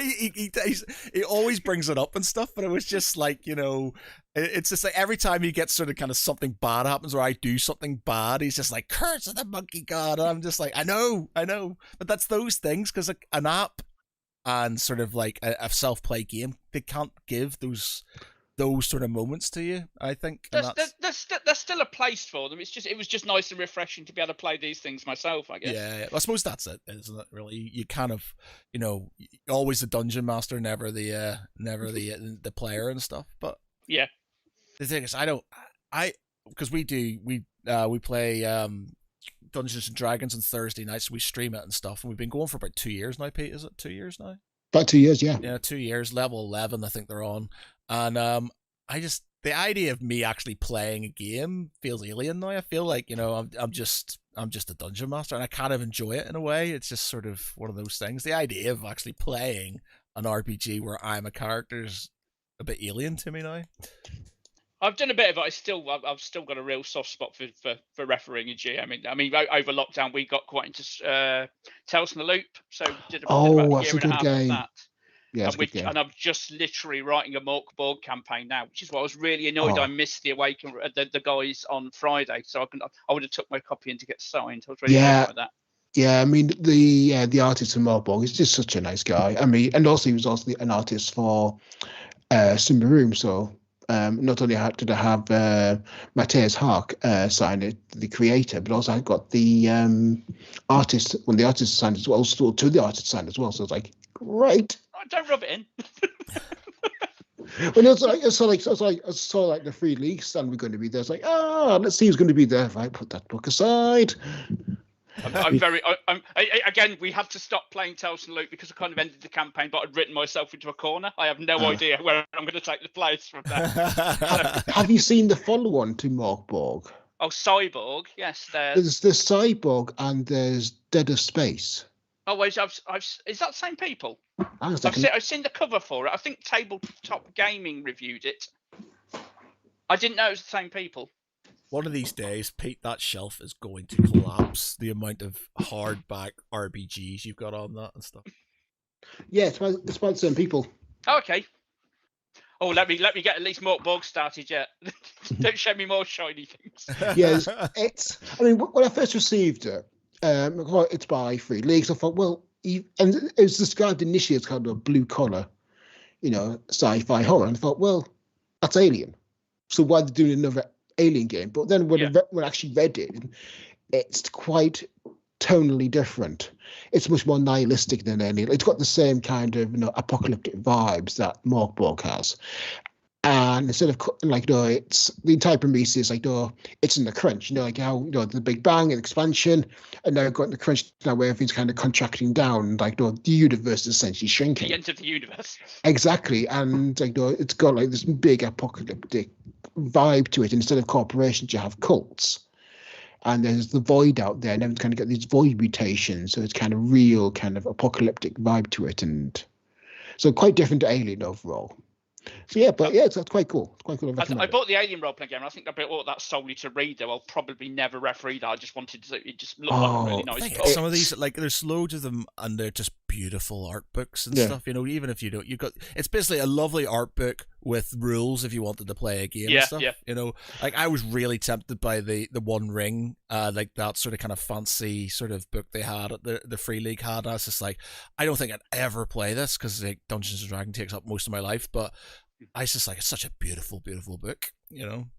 he always brings it up and stuff, but it was just like, it's just like every time he gets sort of kind of something bad happens or I do something bad, he's just like, curse of the monkey god. And I'm just like, I know, but that's those things, because like an app and sort of like a self-play game, they can't give those sort of moments to you, I think. There's still a place for them. It was just nice and refreshing to be able to play these things myself, I guess. Yeah, I suppose that's it, isn't it? Really, you kind of, always the dungeon master, never the player and stuff. But yeah, the thing is, because we play Dungeons and Dragons on Thursday nights. We stream it and stuff, and we've been going for about 2 years now. Pete, is it 2 years now? About 2 years, yeah. Yeah, 2 years. Level 11, I think they're on. And the idea of me actually playing a game feels alien now. I feel like, I'm just a dungeon master, and I kind of enjoy it in a way. It's just sort of one of those things. The idea of actually playing an RPG where I'm a character is a bit alien to me now. I've done a bit of it. I've still got a real soft spot for refereeing and GM. I mean, over lockdown we got quite into Tales from the Loop, so did about a year and a half of that. Yeah, that's a good game. And I'm just literally writing a Mork Borg campaign now, which is why I was really annoyed. I missed the the guys on Friday, so I would have took my copy in to get signed. I was really annoyed with that. Yeah, I mean the artist from Mork Borg is just such a nice guy. I mean, and also he was also an artist for Room, so. Not only did I have Matthias Hark sign it, the creator, but also I got the artist, when the artist signed as well, still to the artist signed as well. So it's like, great. Oh, don't rub it in. When I saw like the Free League stand we're going to be there. It's like, let's see who's going to be there. If I put that book aside. Again, we had to stop playing Tales from the Loop because I kind of ended the campaign, but I'd written myself into a corner. I have no idea where I'm going to take the players from there. Have you seen the follow-on to Mork Borg? Oh, Cyborg, yes. There's Cyborg and there's Dead of Space. Oh, wait, is that the same people? I've seen the cover for it. I think Tabletop Gaming reviewed it. I didn't know it was the same people. One of these days, Pete, that shelf is going to collapse. The amount of hardback RPGs you've got on that and stuff. Yeah, it's about the same people. Oh, okay. Oh, let me get at least Mork Borg started yet. Don't show me more shiny things. Yes, I mean, when I first received it, it's by Free Leagues. I thought, well, and it was described initially as kind of a blue collar, sci-fi horror. And I thought, well, that's Alien. So why are they doing another Alien game? But then when I actually read it, it's quite tonally different. It's much more nihilistic than Alien. It's got the same kind of apocalyptic vibes that Mork Borg has. And instead of it's the entire premise is it's in the crunch, like how the Big Bang and expansion, and now we've got the crunch now where everything's kind of contracting down, the universe is essentially shrinking. The end of the universe. Exactly, and it's got this big apocalyptic vibe to it. Instead of corporations, you have cults, and there's the void out there, and everyone's kind of got these void mutations, so it's kind of real, kind of apocalyptic vibe to it, and so quite different to Alien overall. So it's quite cool. It's quite cool. I bought the Alien role-playing game, and I think I bought that solely to read, though I'll probably never referee that. I just wanted to. It just looked like a really nice book. Some of these, there's loads of them, and they're just beautiful art books and stuff. Even if you don't, it's basically a lovely art book with rules if you wanted to play a game and stuff. Yeah. I was really tempted by the One Ring, that sort of kind of fancy sort of book they had at the Free League had. I was just like, I don't think I'd ever play this because Dungeons and Dragons takes up most of my life, but I was just like, it's such a beautiful, beautiful book.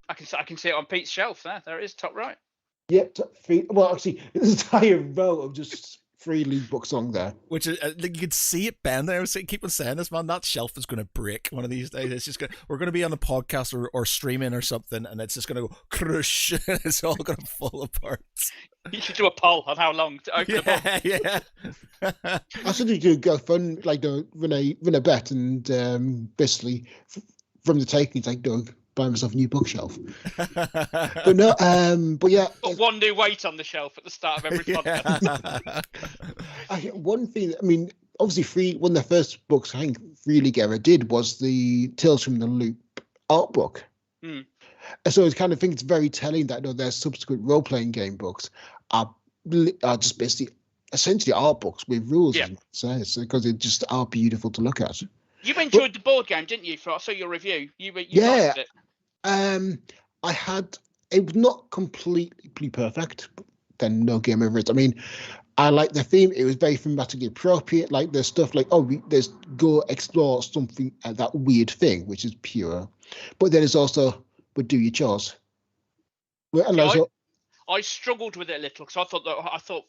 I can see it on Pete's shelf there. There it is, top right. Yeah, well, actually, there's an entire row of just Free League books on there. Which you could see it bend. I was keep on saying this, man. That shelf is going to break one of these days. It's just we're going to be on a podcast or streaming or something, and it's just going to go crush. It's all going to fall apart. You should do a poll on how long to open a book. Yeah. I should do GoFund, win a bet, and basically from the takings, buy myself a new bookshelf. But no, but yeah. Put one new weight on the shelf at the start of every podcast. One thing, I mean, obviously, one of the first books I think Free League ever did was the Tales from the Loop art book. So I kind of think it's very telling that their subsequent role-playing game books are just basically essentially art books with rules, as it says, because they just are beautiful to look at. You enjoyed the board game, didn't you? I saw your review. You liked it. I had it was not completely perfect, but then no game over it. I mean, I like the theme. It was very thematically appropriate. Like there's stuff like, there's go explore something, that weird thing, which is pure. But then it's also, but do your chores. I struggled with it a little because I thought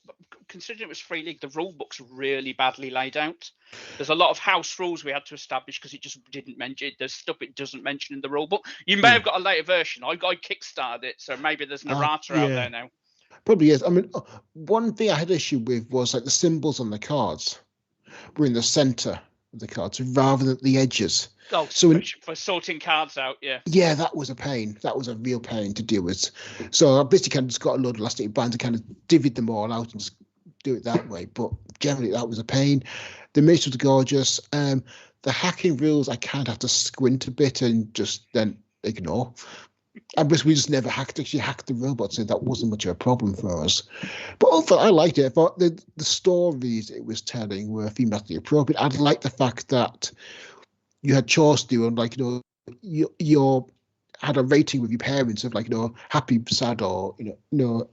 considering it was free league, the rule book's really badly laid out. There's a lot of house rules we had to establish because it just didn't mention it. There's stuff it doesn't mention in the rule book. You may have got a later version. I kickstarted it, so maybe there's an errata out there now. Probably is. I mean, one thing I had issue with was like the symbols on the cards were in the center of the cards rather than the edges. Oh, for sorting cards out, yeah, that was a pain. That was a real pain to deal with. So I basically kind of just got a load of elastic bands and kind of divvied them all out and just do it that way. But generally, that was a pain. The miniatures was gorgeous. The hacking rules, I kind of have to squint a bit and just then ignore. And we just never actually hacked the robots, so that wasn't much of a problem for us. But overall, I liked it. I thought the stories it was telling were thematically appropriate. I liked the fact that you had chores to do, and like you had a rating with your parents of like happy, sad, or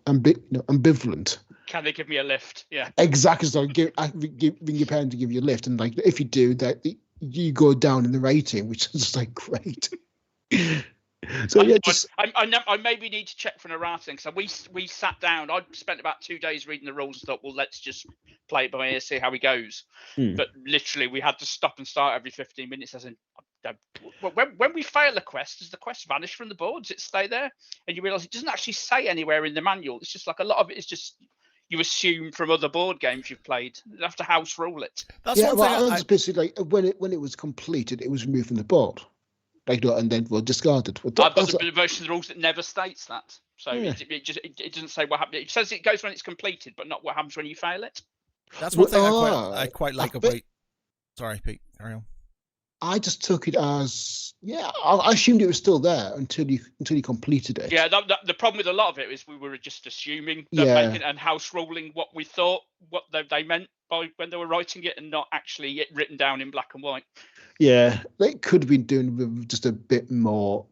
ambivalent. Can they give me a lift? Yeah, exactly. So ring your parents to give you a lift, and like if you do that, you go down in the rating, which is like great. So I maybe need to check for an errata because we sat down. I spent about 2 days reading the rules and thought, well, let's just play it by ear, see how he goes. But literally, we had to stop and start every 15 minutes. As in, when we fail a quest, does the quest vanish from the board? Does it stay there? And you realise it doesn't actually say anywhere in the manual. It's just like a lot of it is just you assume from other board games you've played. You have to house rule it. That's one thing. I basically like when it was completed, it was removed from the board. And then we'll discard it. I've got the version of the rules that never states that. So it doesn't say what happens. It says it goes when it's completed, but not what happens when you fail it. That's one thing I quite like about. Sorry, Pete. Carry on. I just took it as I assumed it was still there until you completed it. Yeah, the problem with a lot of it is we were just assuming making and house ruling what we thought what they meant by when they were writing it, and not actually it written down in black and white. Yeah, they could have been doing with just a bit more,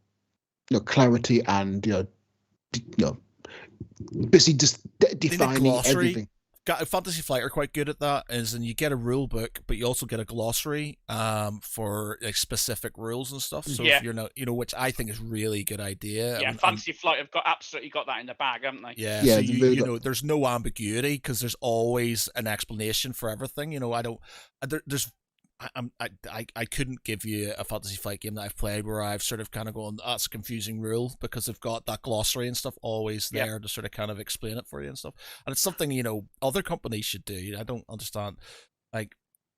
clarity and basically just defining everything. Fantasy Flight are quite good at that, and you get a rule book, but you also get a glossary for like specific rules and stuff. So if you're not, which I think is really good idea. Yeah, Fantasy Flight have absolutely got that in the bag, haven't they? Yeah, so you there's no ambiguity because there's always an explanation for everything. I couldn't give you a Fantasy Flight game that I've played where I've sort of kind of gone, that's a confusing rule, because they've got that glossary and stuff always there to sort of kind of explain it for you and stuff. And it's something, other companies should do. I don't understand. Like,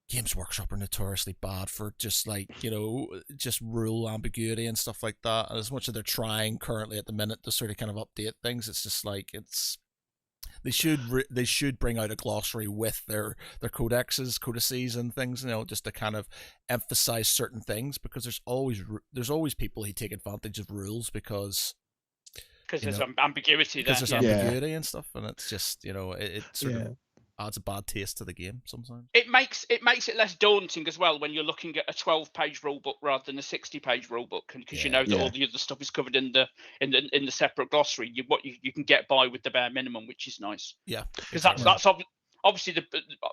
Games Workshop are notoriously bad for just like, just rule ambiguity and stuff like that. And as much as they're trying currently at the minute to sort of kind of update things, it's just like, they should bring out a glossary with their codices and things, just to kind of emphasize certain things, because there's always people who take advantage of rules because there's ambiguity there. Because there's ambiguity and stuff, and it's just it sort of adds a bad taste to the game sometimes. It makes it less daunting as well when you're looking at a 12-page rule book rather than a 60-page rule book, because that all the other stuff is covered in the separate glossary. You can get by with the bare minimum, which is nice. Yeah, because that's obviously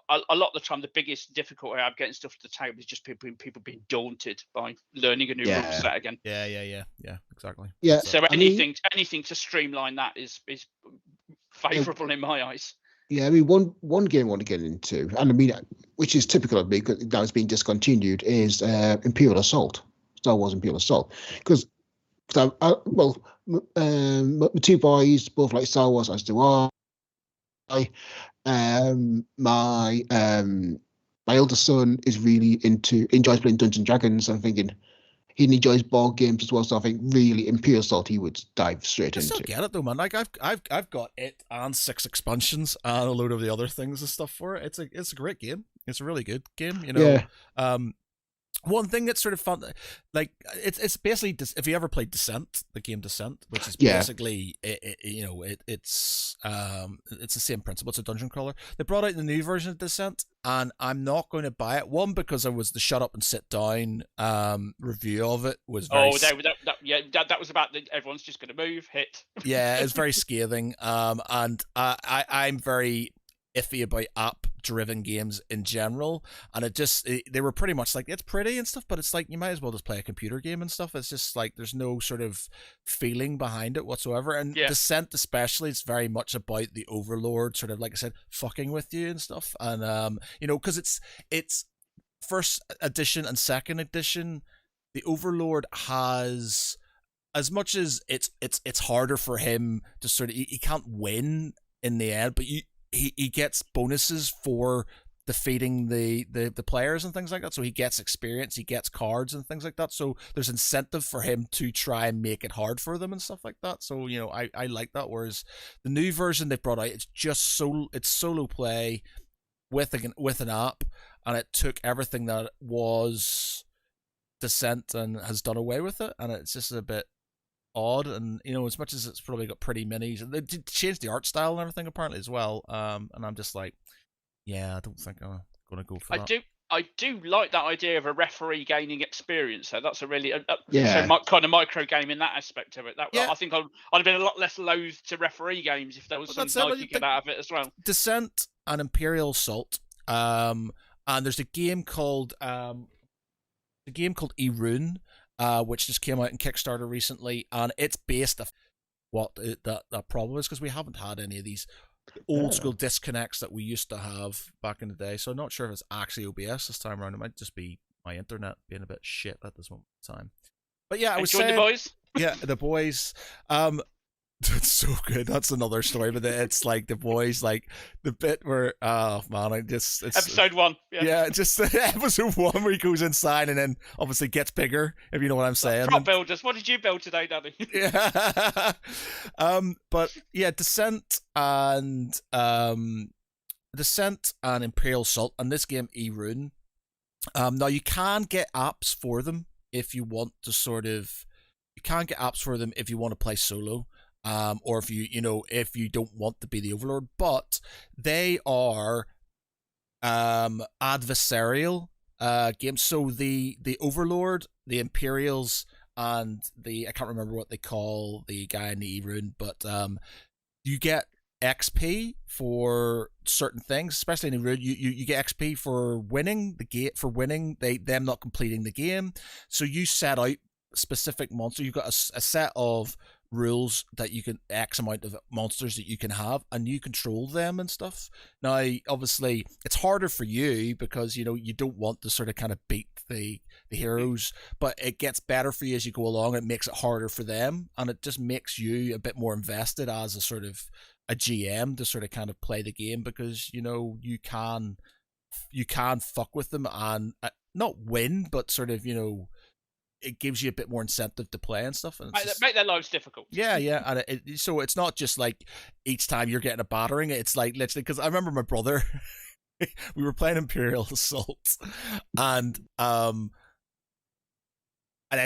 a lot of the time the biggest difficulty I'm getting stuff to the table is just people being daunted by learning a new rule set again. Yeah, exactly. Yeah. So anything to streamline that is favourable in my eyes. Yeah, I mean, one game I want to get into, and I mean, which is typical of me because now it's been discontinued, is Imperial Assault, Star Wars Imperial Assault. Because, my two boys both like Star Wars, as do I. My eldest son is really enjoys playing Dungeons and Dragons. I'm thinking he enjoys board games as well, so I think really Imperial Assault he would dive straight into. I still get it though, man. Like I've got it and 6 expansions and a load of the other things and stuff for it. It's a great game. It's a really good game. One thing that's sort of fun, like it's basically, if you ever played Descent, the game Descent, which is Yeah. basically it's the same principle. It's a dungeon crawler. They brought out the new version of Descent, and I'm not going to buy it. One, because I was the shut up and sit down review of it was very that was about everyone's just going to move hit. Yeah, it's very scathing. And I'm very iffy about app-driven games in general, and they were pretty much like, it's pretty and stuff, but it's like you might as well just play a computer game and stuff. It's just like there's no sort of feeling behind it whatsoever. And Descent especially, it's very much about the Overlord, sort of like I said, fucking with you and stuff. And because it's first edition and second edition, the Overlord has, as much as it's harder for him to sort of, he can't win in the end, but he gets bonuses for defeating the players and things like that. So he gets experience, he gets cards and things like that. So there's incentive for him to try and make it hard for them and stuff like that. So I like that. Whereas the new version they've brought out, it's just it's solo play with an app, and it took everything that was Descent and has done away with it, and it's just a bit odd. And as much as it's probably got pretty minis, and they did change the art style and everything apparently as well, and I'm just like, I don't think I'm gonna go for that. I do like that idea of a referee gaining experience. So that's a really kind of micro game in that aspect of it. I think I'd have been a lot less loath to referee games if there was something I could get out of it as well. Descent and Imperial Assault, and there's a game called E-Rune, which just came out in Kickstarter recently, and it's based off what that problem is, because we haven't had any of these old school disconnects that we used to have back in the day. So I'm not sure if it's actually OBS this time around. It might just be my internet being a bit shit at this moment in time. But I was saying, the boys. Yeah, the boys. That's so good. That's another story, but it's like the boys, like the bit where, oh man, it's episode 1. Yeah, just episode 1 where he goes inside and then obviously gets bigger, if you know what I'm saying. Prop builders, what did you build today, Daddy? Yeah. But Descent and Imperial Assault, and this game E-Rune. Now you can get apps for them if you want to you can get apps for them if you want to play solo. Or if if you don't want to be the Overlord, but they are adversarial games. So the Overlord, the Imperials, and I can't remember what they call the guy in the E-Rune, but you get XP for certain things, especially in the Rune. You get XP for winning the game, them not completing the game. So you set out specific monster. You've got a set of rules that you can, X amount of monsters that you can have, and you control them and stuff. Now obviously it's harder for you because you don't want to sort of kind of beat the heroes, but it gets better for you as you go along. It makes it harder for them, and it just makes you a bit more invested as a sort of a GM to sort of kind of play the game, because you can fuck with them and not win, but sort of it gives you a bit more incentive to play and stuff, and make their lives difficult. Yeah, and so it's not just like each time you're getting a battering. It's like literally, because I remember my brother, we were playing Imperial Assault, and I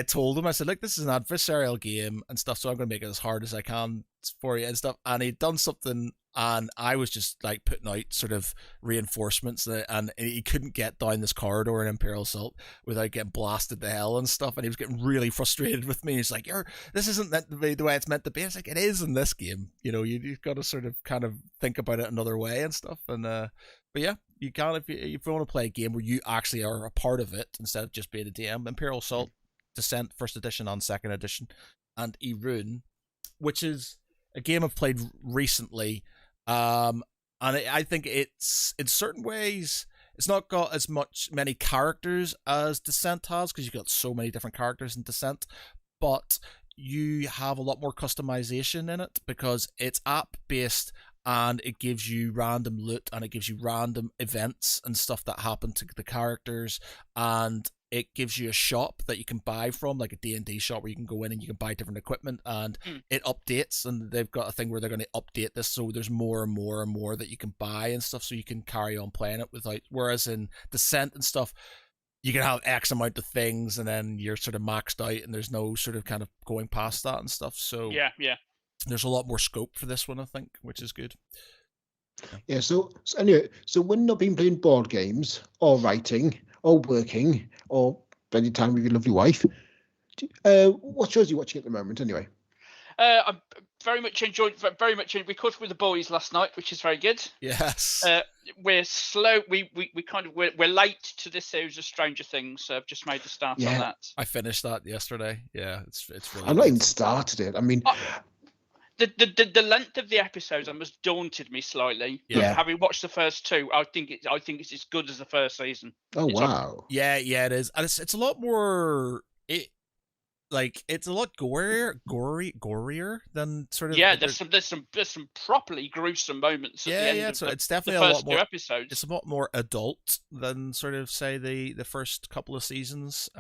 told him, I said, look, this is an adversarial game and stuff, so I'm going to make it as hard as I can for you and stuff. And he'd done something, and I was just like putting out sort of reinforcements, and he couldn't get down this corridor in Imperial Assault without getting blasted to hell and stuff. And he was getting really frustrated with me. He's like, this isn't meant to be the way it's meant to be. It's like, it is in this game. You've got to sort of kind of think about it another way and stuff. And but yeah, you can, if you want to play a game where you actually are a part of it instead of just being a DM. Imperial Assault, Descent, first edition and second edition, and E-Rune, which is a game I've played recently, and I think it's, in certain ways, it's not got as many characters as Descent has, because you've got so many different characters in Descent, but you have a lot more customization in it because it's app based, and it gives you random loot, and it gives you random events and stuff that happen to the characters, and it gives you a shop that you can buy from, like a D&D shop where you can go in and you can buy different equipment, and it updates, and they've got a thing where they're going to update this, so there's more and more and more that you can buy and stuff, so you can carry on playing it without, whereas in Descent and stuff, you can have X amount of things, and then you're sort of maxed out, and there's no sort of kind of going past that and stuff. So yeah. there's a lot more scope for this one, I think, which is good. Yeah. So anyway, so when not been playing board games or writing or working or spending time with your lovely wife, what shows are you watching at the moment? Anyway. I very much enjoyed. We caught up with the boys last night, which is very good. Yes. We're slow. We're late to this series of Stranger Things, so I've just made the start on that. I finished that yesterday. Yeah, it's really. I've not even started it. I mean, the length of the episodes almost daunted me slightly. Yeah. Having watched the first two, I think it's as good as the first season. Oh wow. Yeah, it is, and it's a lot more. It's a lot gorier than sort of. Yeah, there's some properly gruesome moments. At the end so of it's definitely the a first lot more. two episodes. It's a lot more adult than sort of say the first couple of seasons,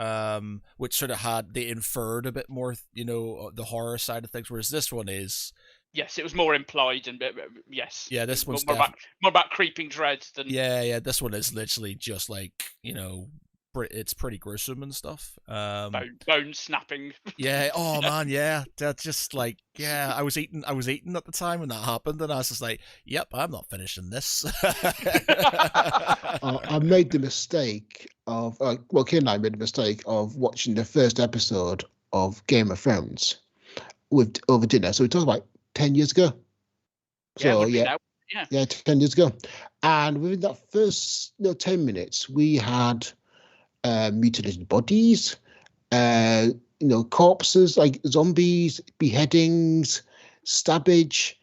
which sort of they inferred a bit more, the horror side of things, whereas this one is. Yes, it was more implied, and yes. Yeah, this one's more about creeping dread than. Yeah. This one is literally just like it's pretty gruesome and stuff. Bone snapping. Yeah. Oh man. Yeah. That's just like I was eating at the time when that happened, and I was just like, "Yep, I'm not finishing this." I made the mistake of Ken and I made the mistake of watching the first episode of Game of Thrones over dinner. So we talked about 10 years ago. So yeah, 10 years ago, and within that first 10 minutes, we had. Mutilated bodies, corpses like zombies, beheadings, stabbage,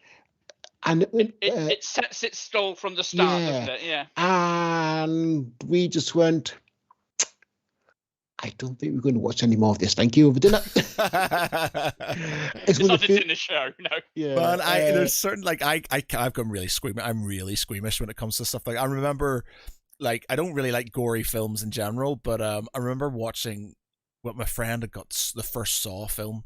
and it sets its stall from the start, doesn't it? Yeah. And we just went. I don't think we're going to watch any more of this. Thank you over dinner. It's not a dinner show, no. Yeah, but there's certain I've gone really squeamish. I'm really squeamish when it comes to stuff like I remember. Like, I don't really like gory films in general, but I remember watching what my friend had got the first Saw film,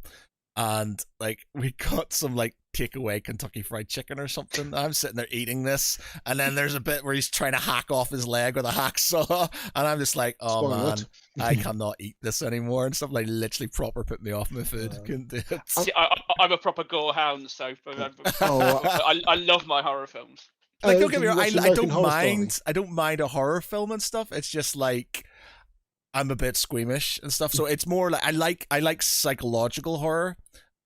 and like we got some like takeaway Kentucky Fried Chicken or something. I'm sitting there eating this, and then there's a bit where he's trying to hack off his leg with a hacksaw, and I'm just like, oh man, I cannot eat this anymore, and stuff like literally proper put me off my food. Couldn't do it. See, I'm a proper gore hound, so I love my horror films. Like, don't get me wrong, I don't mind a horror film and stuff. It's just like I'm a bit squeamish and stuff. So it's more like I like psychological horror,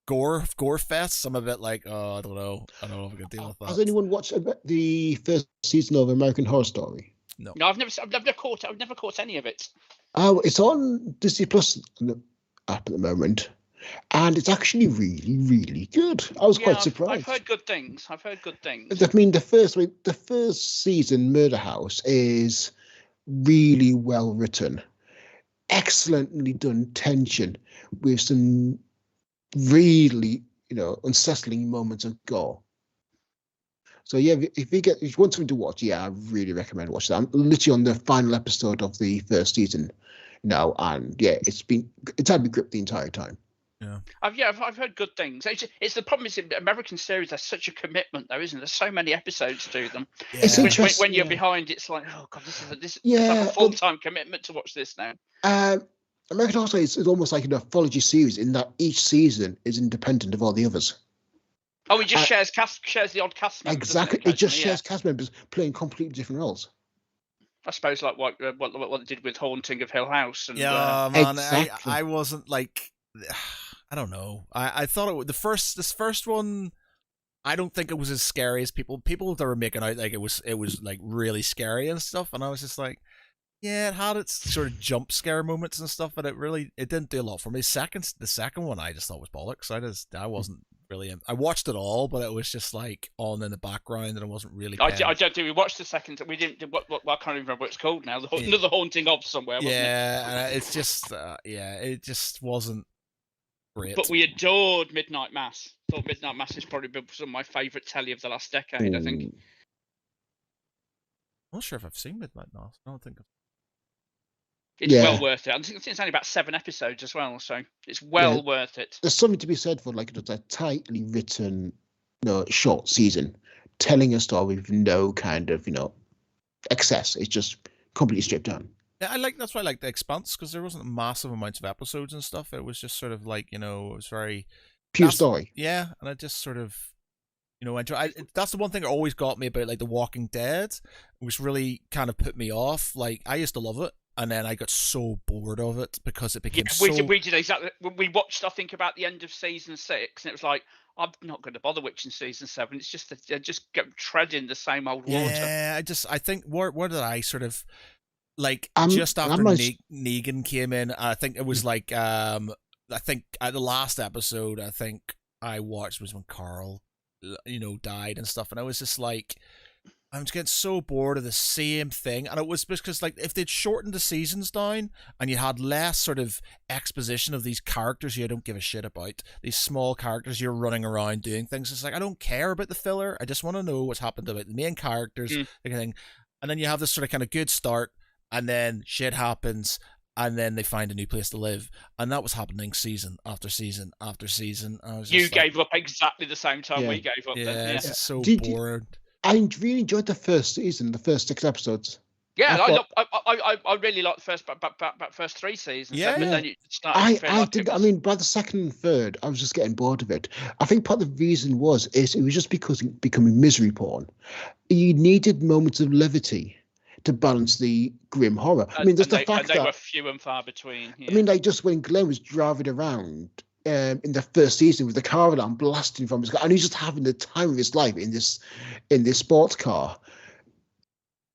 gore fests. I'm a bit like, I don't know if I can deal with that. Has anyone watched the first season of American Horror Story? No, I've never caught any of it. Oh, it's on Disney Plus app at the moment. And it's actually really, really good. I was quite surprised. I've heard good things. I mean, the first season, Murder House, is really well written, excellently done tension with some really, unsettling moments of gore. So yeah, if you want something to watch, I really recommend watching that. I'm literally on the final episode of the first season now, and it's had me gripped the entire time. Yeah. I've heard good things. It's the problem is in American series there's such a commitment though, isn't there? There's so many episodes to them. Yeah. It's interesting. When you're behind, it's like, oh god, this is like a full-time commitment to watch this now. American Horror Story is almost like an anthology series in that each season is independent of all the others. Oh, it just shares the odd cast members. Exactly, it just shares cast members playing completely different roles. I suppose like what they did with Haunting of Hill House. And, man, exactly. I wasn't like. I don't know. I thought this first one. I don't think it was as scary as people that were making out like it was like really scary and stuff. And I was just like, yeah, it had its sort of jump scare moments and stuff, but it didn't do a lot for me. The second one I just thought was bollocks. I wasn't really. I watched it all, but it was just like on in the background, and I wasn't really. I don't think we watched the second. We didn't. What I can't even remember what it's called now. Another Haunting of somewhere. Wasn't it? It's just. It just wasn't. Great. But we adored Midnight Mass. Thought Midnight Mass is probably some of my favourite telly of the last decade. I think. I'm not sure if I've seen Midnight Mass. I don't think. It's well worth it. I think it's only about 7 episodes as well, so it's well worth it. There's something to be said for like a tightly written, short season, telling a story with no kind of excess. It's just completely stripped down. Yeah, that's why I like the Expanse, because there wasn't massive amounts of episodes and stuff. It was just sort of like, it was very Pure story. Yeah, and I just sort of that's the one thing that always got me about like The Walking Dead, which really kind of put me off. Like I used to love it, and then I got so bored of it because it became we did exactly. We watched, I think, about the end of season 6, and it was like, I'm not going to bother watching season 7. It's just that they just get treading the same old water. Yeah, I think where did I sort of like I'm- just after I'm not- Negan came in, I think it was like I think at the last episode I think I watched was when Carl died and stuff, and I was just like, I'm just getting so bored of the same thing. And it was because like if they'd shortened the seasons down and you had less sort of exposition of these characters you don't give a shit about, these small characters you're running around doing things, it's like I don't care about the filler. I just want to know what's happened about the main characters, thing. And then you have this sort of kind of good start, and then shit happens, and then they find a new place to live, and that was happening season after season after season. I was you gave up exactly the same time we gave up. Yeah, it's so boring. I really enjoyed the first season, the first 6 episodes. Yeah, I really liked the first 3 seasons. Yeah, but then you started I mean, by the second and third, I was just getting bored of it. I think part of the reason it was just because it becoming misery porn. You needed moments of levity to balance the grim horror. I mean, there's the fact they that were few and far between. Yeah. I mean, like just when Glenn was driving around in the first season with the car alarm blasting from his car, and he's just having the time of his life in this sports car.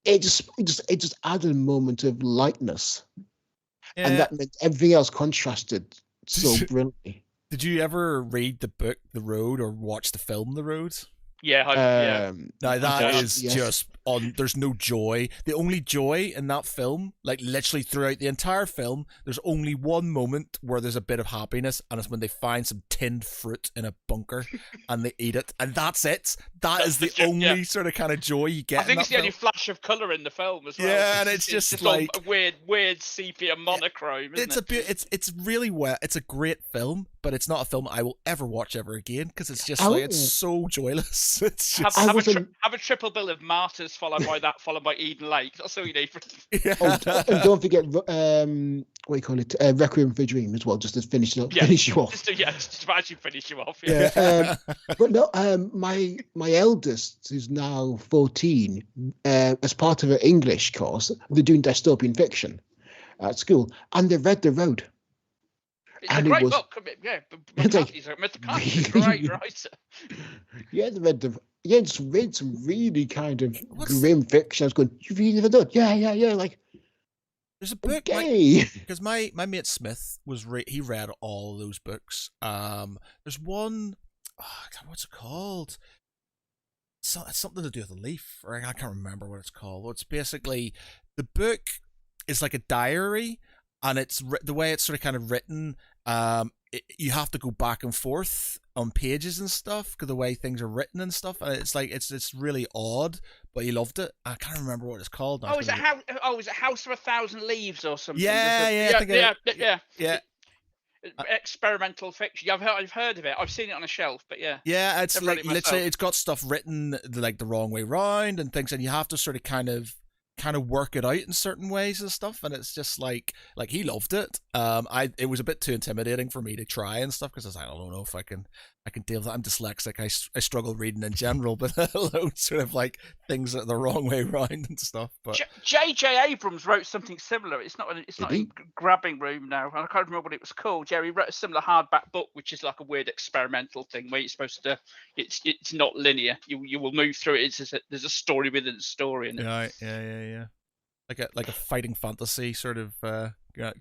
It just added a moment of lightness, and that meant everything else contrasted so brilliantly. Did you ever read the book The Road or watch the film The Road? Yeah, Now that is just on. There's no joy. The only joy in that film, like literally throughout the entire film, there's only one moment where there's a bit of happiness, and it's when they find some tinned fruit in a bunker and they eat it, and that's it. That's the only sort of kind of joy you get. I think it's the only flash of color in the film as well. Yeah, and it's just like a weird sepia monochrome. It's really well. It's a great film, but it's not a film I will ever watch ever again because it's just like it's so joyless. It's just have a triple bill of Martyrs followed by Eden Lake. That's all you need. And don't forget what do you call it? Requiem for a Dream as well, just to finish you off. Just to actually finish you off. Yeah. But no, my eldest, who's now 14, as part of her English course, they're doing dystopian fiction at school, and they read The Road. It's a great book. Yeah, McCarthy's a great writer. Yeah, they just read some really kind of grim fiction. I was going, you've never done? Yeah. Like, there's a book, okay. Because my mate Smith he read all of those books. There's one, what's it called? It's something to do with a leaf, or I can't remember what it's called. It's basically the book is like a diary. And it's the way it's sort of kind of written. You have to go back and forth on pages and stuff because the way things are written and stuff. And it's like it's really odd, but he loved it. I can't remember what it's called now. Is it House of 1,000 Leaves or something? Yeah. Experimental fiction. I've heard of it. I've seen it on a shelf, but yeah. Yeah, it's like literally it's got stuff written like the wrong way round and things, and you have to sort of kind of work it out in certain ways and stuff, and it's just like he loved it. It was a bit too intimidating for me to try and stuff because I don't know if I can deal with that. I'm dyslexic. I struggle reading in general, but alone sort of like things that are the wrong way around and stuff. But J.J. Abrams wrote something similar. It's not in Grabbing Room now. I can't remember what it was called. Jerry wrote a similar hardback book, which is like a weird experimental thing where you're supposed to. It's not linear. You will move through it. There's a story within the story. Yeah. Like a fighting fantasy sort of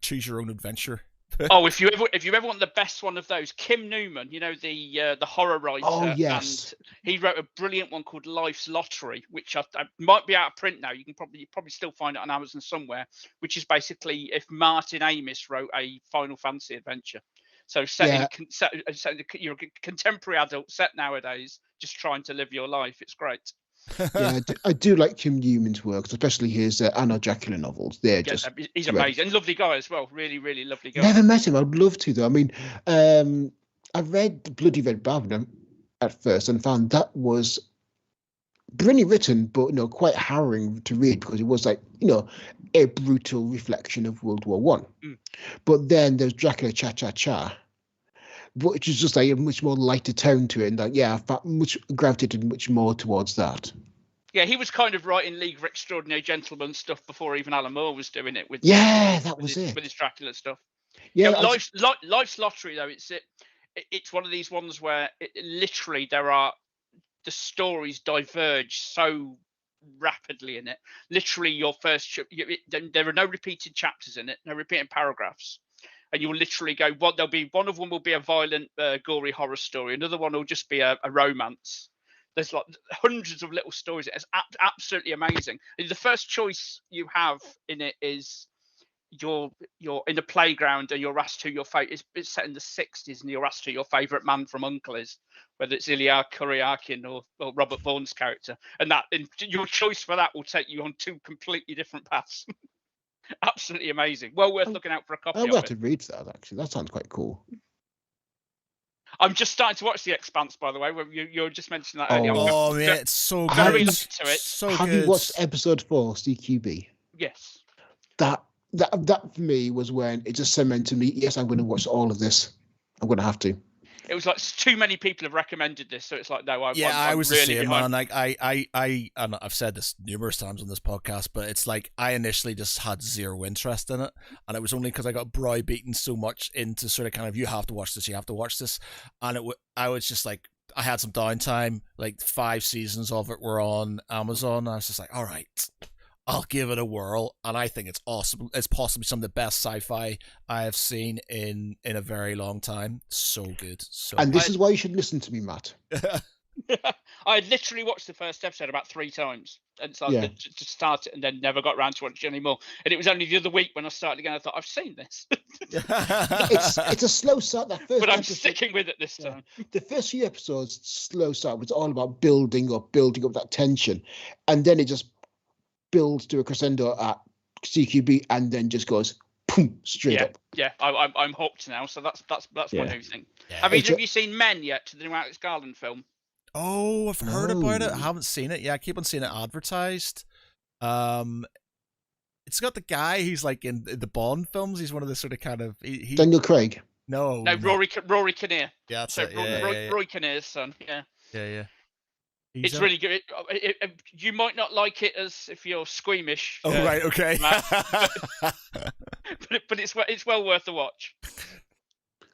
choose your own adventure. Oh, if you ever want the best one of those, Kim Newman, the horror writer. Oh yes. And he wrote a brilliant one called Life's Lottery, which I might be out of print now. You can probably still find it on Amazon somewhere. Which is basically if Martin Amis wrote a Final Fantasy adventure. So you're a contemporary adult set nowadays, just trying to live your life. It's great. Yeah, I do like Kim Newman's works, especially his Anna Dracula novels. He's amazing and lovely guy as well. Really, really lovely guy. Never met him. I'd love to though. I mean, I read Bloody Red Babylon at first and found that was brilliantly written, but quite harrowing to read because it was like a brutal reflection of World War One. But then there's Dracula Cha Cha Cha, which is just like a much more lighter tone to it, and like I much gravitated much more towards that. Yeah, he was kind of writing League of Extraordinary Gentlemen stuff before even Alan Moore was doing it with his Dracula stuff. Yeah, Life's Lottery though, it's one of these ones where literally the stories diverge so rapidly in it. Literally, there are no repeated chapters in it, no repeating paragraphs, and you'll literally go, there'll be one of them will be a violent, gory horror story. Another one will just be a romance. There's like hundreds of little stories. It's absolutely amazing. And the first choice you have in it is you're in a playground and you're asked who your favorite. It's set in the 60s, and you're asked who your favorite man from Uncle is, whether it's Ilya Kuryakin or Robert Vaughan's character, and your choice for that will take you on two completely different paths. Absolutely amazing. Well worth looking out for a copy. I'll have to read that. Actually, that sounds quite cool. I'm just starting to watch The Expanse, by the way. You just mentioned that earlier. Oh, man, it's so good. Very to it. So have good. You watched episode 4, CQB? Yes. That for me was when it just cemented me. Yes, I'm going to watch all of this. I'm going to have to. It was like too many people have recommended this, so it's like no. I was really the same, behind. man. Like and I've said this numerous times on this podcast, but it's like I initially just had zero interest in it, and it was only because I got browbeaten so much into sort of kind of you have to watch this, and I was just like I had some downtime. Like 5 seasons of it were on Amazon. And I was just like, all right, I'll give it a whirl, and I think it's awesome. It's possibly some of the best sci-fi I have seen in a very long time. So good. And this is why you should listen to me, Matt. I had literally watched the first episode about 3 times, and so I just started and then never got around to watching it anymore. And it was only the other week when I started again. I thought I've seen this. it's a slow start. But I'm sticking with it this time. The first few episodes, slow start, was all about building up that tension, and then it just builds to a crescendo at CQB and then just goes boom, straight up. Yeah, I'm hooked now. So that's my new thing. Yeah. Have you seen Men yet? The new Alex Garland film. Oh, I've heard about it. I haven't seen it. Yeah, I keep on seeing it advertised. It's got the guy who's like in the Bond films. He's one of the sort of kind of Daniel Craig. No, Rory Kinnear. Yeah, that's it. Roy Kinnear's son. Yeah. Yeah. It's really good. You might not like it as if you're squeamish. Oh, right, okay. but it's well worth a watch.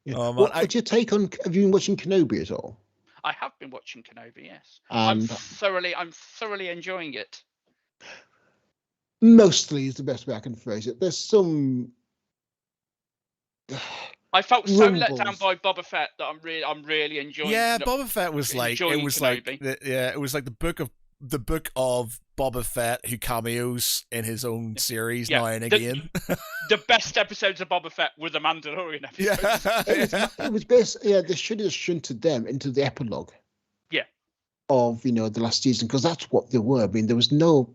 Yeah. What's your take on? Have you been watching Kenobi at all? I have been watching Kenobi. Yes, I'm thoroughly enjoying it. Mostly is the best way I can phrase it. There's some. I felt so let down by Boba Fett that I'm really enjoying. Yeah, Boba Fett was like it was Kenobi. It was like the book of Boba Fett who cameos in his own series now and again. The best episodes of Boba Fett were the Mandalorian episodes. Yeah. It was basically they should have shunted them into the epilogue. Yeah. Of the last season, because that's what they were. I mean, there was no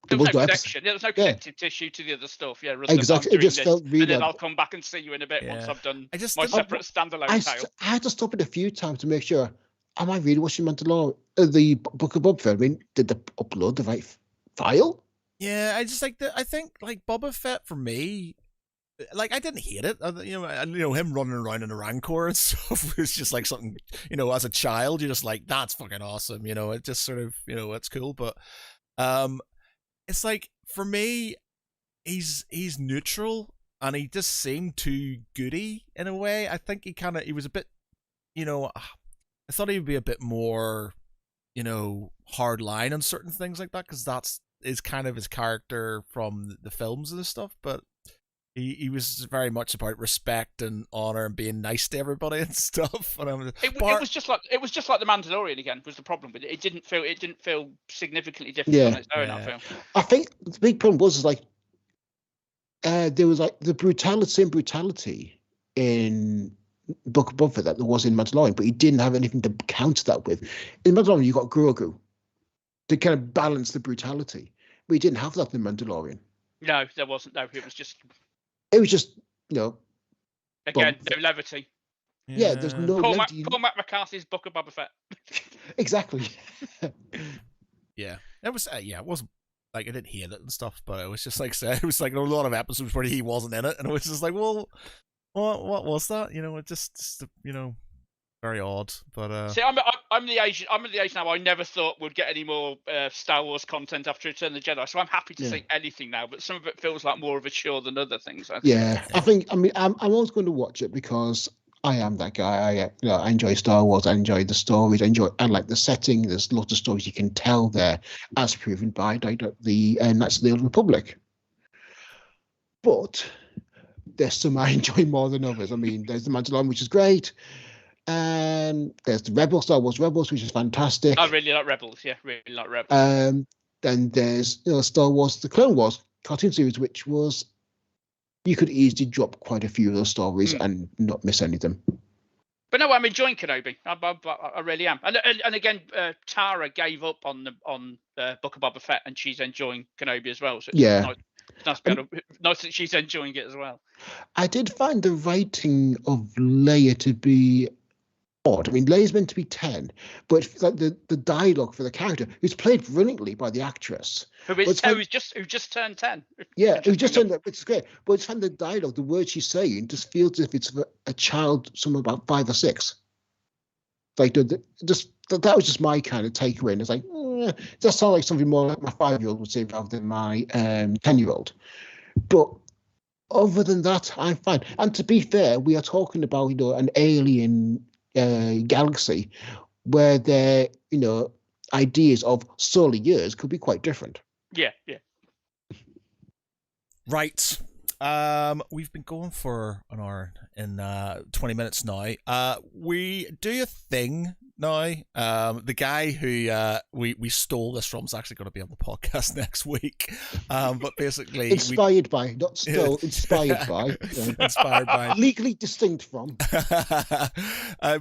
connection. There was no connective tissue to the other stuff. Yeah, exactly. It just felt really. And then I'll come back and see you in a bit once I've done my separate standalone tale. I had to stop it a few times to make sure. Am I really watching Mandalorian? The Book of Boba Fett? I mean, did they upload the right file? Yeah, I just like I think like Boba Fett for me. Like I didn't hate it, him running around in a Rancor and stuff was just like something, as a child you're just like that's fucking awesome, it just sort of, it's cool, but it's like for me, he's neutral and he just seemed too goody in a way. I think he was a bit, I thought he would be a bit more, hard line on certain things like that because that's is kind of his character from the films and stuff, but. He was very much about respect and honor and being nice to everybody and stuff. And it was just like the Mandalorian again. Was the problem with it? It didn't feel significantly different on its own. I feel. I think the big problem was like there was like the brutality in Book of Boba Fett that there was in Mandalorian, but he didn't have anything to counter that with. In Mandalorian, you got Grogu to kind of balance the brutality, but he didn't have that in Mandalorian. No, there wasn't. No, it was just. Again, no levity. Yeah, there's no Cormac McCarthy's Book of Boba Fett. Exactly. Yeah, it was. It wasn't like I didn't hate it and stuff, but it was just like it was like a lot of episodes where he wasn't in it, and it was just like, well, what was that? It just very odd. But See, I'm the age now. I never thought we'd get any more Star Wars content after Return of the Jedi, so I'm happy to see anything now. But some of it feels like more of a chore than other things. I think. I'm always going to watch it because I am that guy. I enjoy Star Wars. I enjoy the stories. I like the setting. There's lots of stories you can tell there, as proven by the Knights of the Old Republic. But there's some I enjoy more than others. I mean, there's the Mandalorian, which is great. And there's the Star Wars Rebels, which is fantastic. I really like Rebels. Yeah, really like Rebels. Then there's Star Wars, the Clone Wars cartoon series, which was you could easily drop quite a few of those stories and not miss any of them. But no, I'm enjoying Kenobi. I really am. And again, Tara gave up on Book of Boba Fett, and she's enjoying Kenobi as well. So it's nice that she's enjoying it as well. I did find the writing of Leia to be odd. I mean, Leia's meant to be 10, but like the dialogue for the character, who's played brilliantly by the actress, who just turned 10. Yeah, who just turned that, which is great. But it's fun, the dialogue, the words she's saying, just feels as if it's a child, somewhere about 5 or 6. Like that was just my kind of takeaway. And it's like, it does sound like something more like my 5-year-old would say rather than my 10-year-old. But other than that, I'm fine. And to be fair, we are talking about an alien galaxy where their ideas of solar years could be quite different. Yeah. Right. We've been going for an hour and 20 minutes now. We do a thing now. The guy who we stole this from is actually going to be on the podcast next week. But basically, inspired by legally distinct from.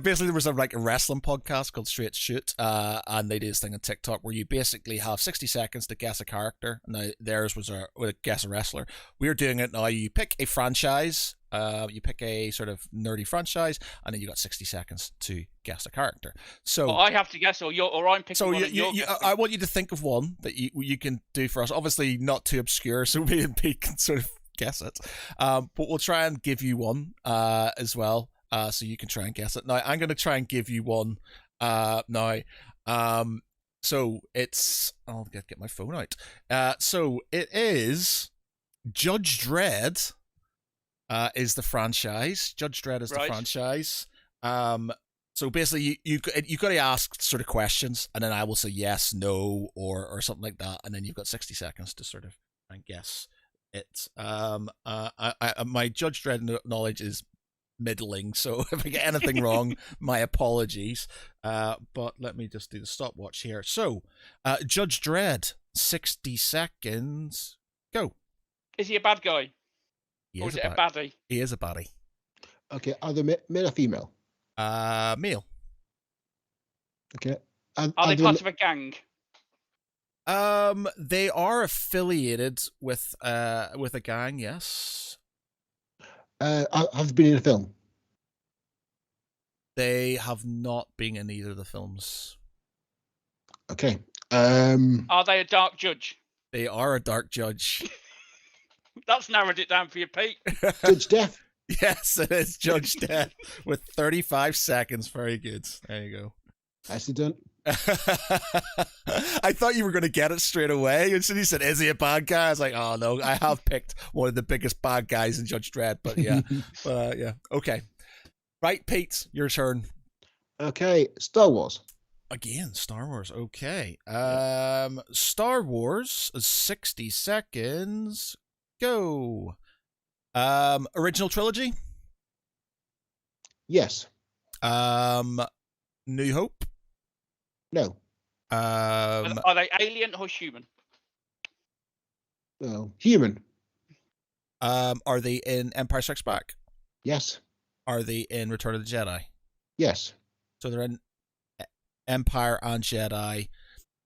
Basically, there was a wrestling podcast called Straight Shoot, and they did this thing on TikTok where you basically have 60 seconds to guess a character. Now theirs was a guess a wrestler. We're doing it now. You pick a franchise. You pick a sort of nerdy franchise, and then you got 60 seconds to guess a character. So I have to guess, or I'm picking. So I want you to think of one that you can do for us. Obviously, not too obscure, so me and Pete can sort of guess it. But we'll try and give you one as well, so you can try and guess it. Now, I'm going to try and give you one now. So it's I'll get my phone out. So it is Judge Dredd. Is the franchise. Judge Dredd is the franchise. So basically, you got to ask sort of questions, and then I will say yes, no, or something like that, and then you've got 60 seconds to sort of try and guess it. My Judge Dredd knowledge is middling, so if I get anything wrong, my apologies. But let me just do the stopwatch here. So, Judge Dredd, 60 seconds, go. Is he a bad guy? Or is it a baddie? He is a baddie. Okay, are they male or female? Male. Okay. Are they part of a gang? They are affiliated with a gang, yes. Have been in a film? They have not been in either of the films. Okay. Are they a dark judge? They are a dark judge. That's narrowed it down for you, Pete. Judge Death? Yes, it is Judge Death with 35 seconds. Very good. There you go. Nicely done. I thought you were going to get it straight away. And so he said, is he a bad guy? I was like, oh, no, I have picked one of the biggest bad guys in Judge Dredd. But yeah. Yeah. Okay. Right, Pete, your turn. Okay. Star Wars. Again, Star Wars. Okay. Star Wars, 60 seconds. Go. Original trilogy? Yes. New Hope? No. Are they alien or human? No. Human. Are they in Empire Strikes Back? Yes. Are they in Return of the Jedi? Yes. So they're in Empire and Jedi.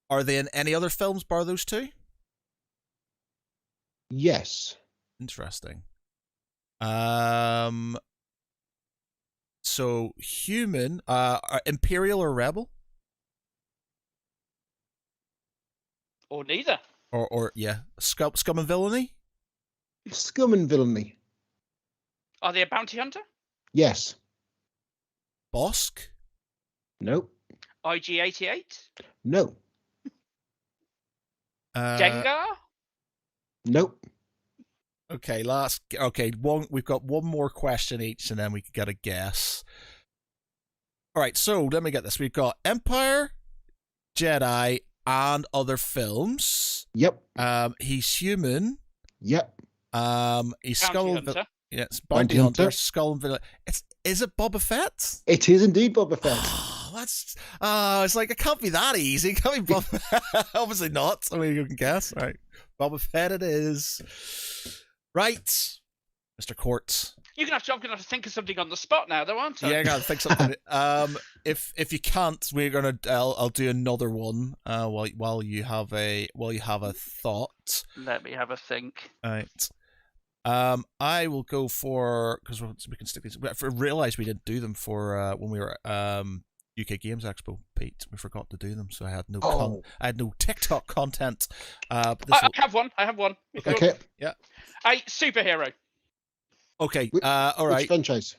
Are they in any other films bar those two? Yes. Interesting. So human, Imperial or Rebel? Or neither. Or yeah, scum and villainy. Scum and villainy. Are they a bounty hunter? Yes. Bosk. No. IG-88? No. Dengar? Nope. Okay, we've got one more question each, and then we can get a guess. All right, so let me get this. We've got Empire, Jedi, and other films. Yep. He's human. Yep. He's Bounty hunter. Yes, Bounty Hunter, Skull and Villain. Is it Boba Fett? It is indeed Boba Fett. That's it's like it can't be that easy. It can't be Boba Fett. Obviously not. I mean, you can guess, right? Boba Fett it is. Right, Mr. Court. I'm gonna have to think of something on the spot now, though, aren't I? Yeah, I gotta think something. If you can't, I'll do another one. While you have a thought. Let me have a think. All right. I will go for, because we can stick these. I realized we didn't do them for when we were UK Games Expo, Pete. We forgot to do them, so I had no I had no TikTok content. I have one. Okay. Yeah. A superhero. Okay. All right. Which franchise?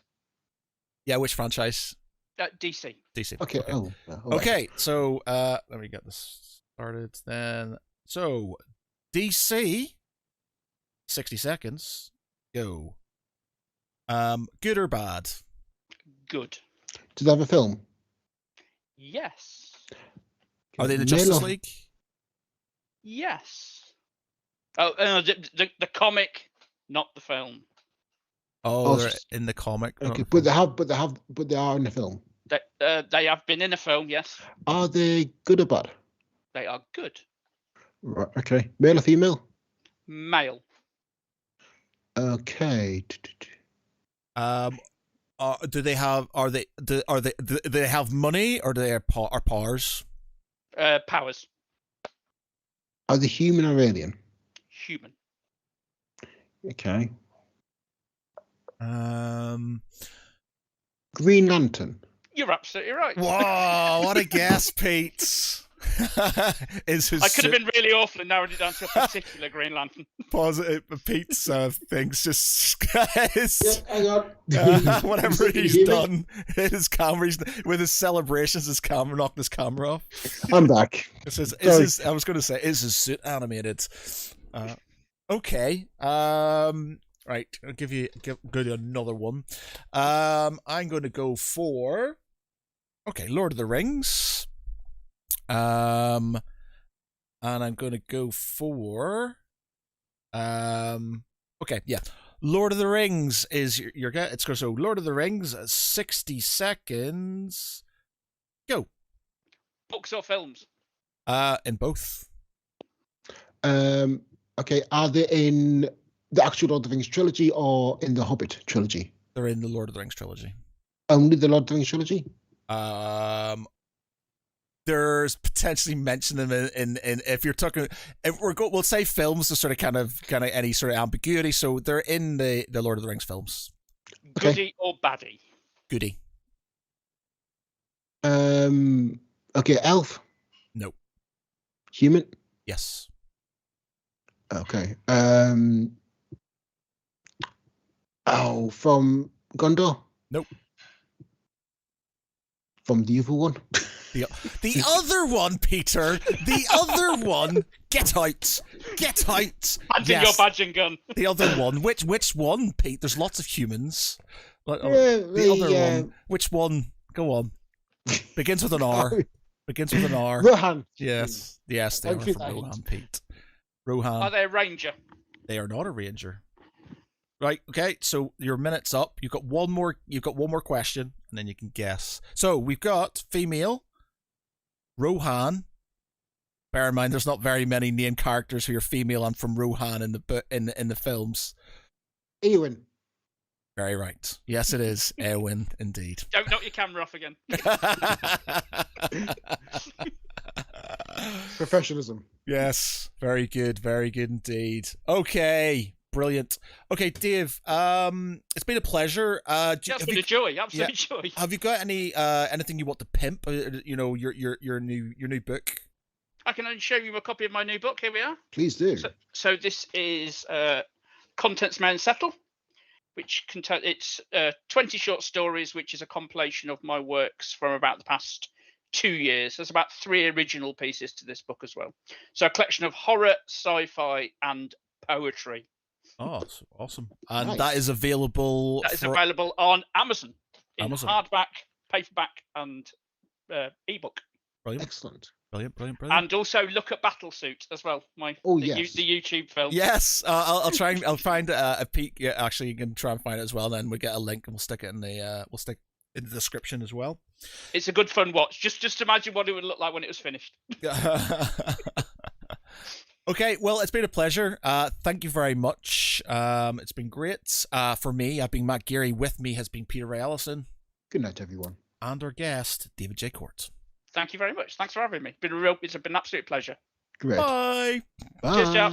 Yeah. Which franchise? DC. DC. Okay. Okay. Right. Okay. So let me get this started then. So DC. 60 seconds. Go. Good or bad? Good. Do they have a film? Yes. Are they the Justice League? Yes. Oh, the comic, not the film. Oh, they're in the comic. Okay, but they are in the film. They have been in a film. Yes. Are they good or bad? They are good. Right. Okay. Male or female? Male. Okay. Do they have? Do they have money, or do they have powers? Powers. Are they human or alien? Human. Okay. Green Lantern. You're absolutely right. Whoa! What a guess, Pete. I could have been really awful and narrowed it down to a particular Green Lantern. Positive. Pete's things just Hang on. whatever he's done. His camera, with his celebrations, his camera knocked his camra off. I'm back. I was going to say, is his suit animated? Okay. Right. I'll give you another one. I'm going to go for. Okay, Lord of the Rings. And I'm going to go for. Okay, yeah. Lord of the Rings is your guess. It's so Lord of the Rings, 60 seconds. Go. Books or films? In both. Okay, are they in the actual Lord of the Rings trilogy or in the Hobbit trilogy? They're in the Lord of the Rings trilogy. Only the Lord of the Rings trilogy? There's potentially mention them in if you're talking, we'll say films to sort of kind of any sort of ambiguity. So they're in the Lord of the Rings films. Goody or baddie? Goody. Okay, elf. No. Human. Yes. Okay. From Gondor. Nope. From the other one. The other one, Peter. The other one. Get out. Get out. Handing your badge and gun. The other one. Which one, Pete? There's lots of humans. The other one. Which one? Go on. Begins with an R. Begins with an R. Rohan. Yes. Yes, they are from Rohan, Pete. Rohan. Are they a ranger? They are not a ranger. Right, okay, so your minute's up. You've got one more question, and then you can guess. So we've got female, Rohan. Bear in mind, there's not very many named characters who are female and from Rohan in the films. Eowyn. Very right. Yes, it is Eowyn, indeed. Don't knock your camera off again. Professionalism. Yes, very good indeed. Okay. Brilliant. Okay, Dave. It's been a pleasure. It's been a joy, absolute joy. Have you got anything you want to pimp? Your new book. I can show you a copy of my new book. Here we are. Please do. So this is Contents May Unsettle, which it's 20 short stories, which is a compilation of my works from about the past 2 years. There's about 3 original pieces to this book as well. So a collection of horror, sci-fi, and poetry. Oh, awesome. And Nice. that is available available on Amazon in Amazon. hardback, paperback, and ebook. Brilliant. Excellent. Brilliant. And also look at Battlesuit as well. The YouTube film. Yes, I'll try and I'll find a peek. Yeah, actually, you can try and find it as well. Then we get a link and we'll stick it in the description as well. It's a good fun watch. Just imagine what it would look like when it was finished. Okay, well, it's been a pleasure. Thank you very much. It's been great. For me, I've been Matt Geary. With me has been Peter Ray Allison. Good night, everyone. And our guest, David Jaycort. Thank you very much. Thanks for having me. It's been an absolute pleasure. Great. Bye. Bye. Cheers, Jeff.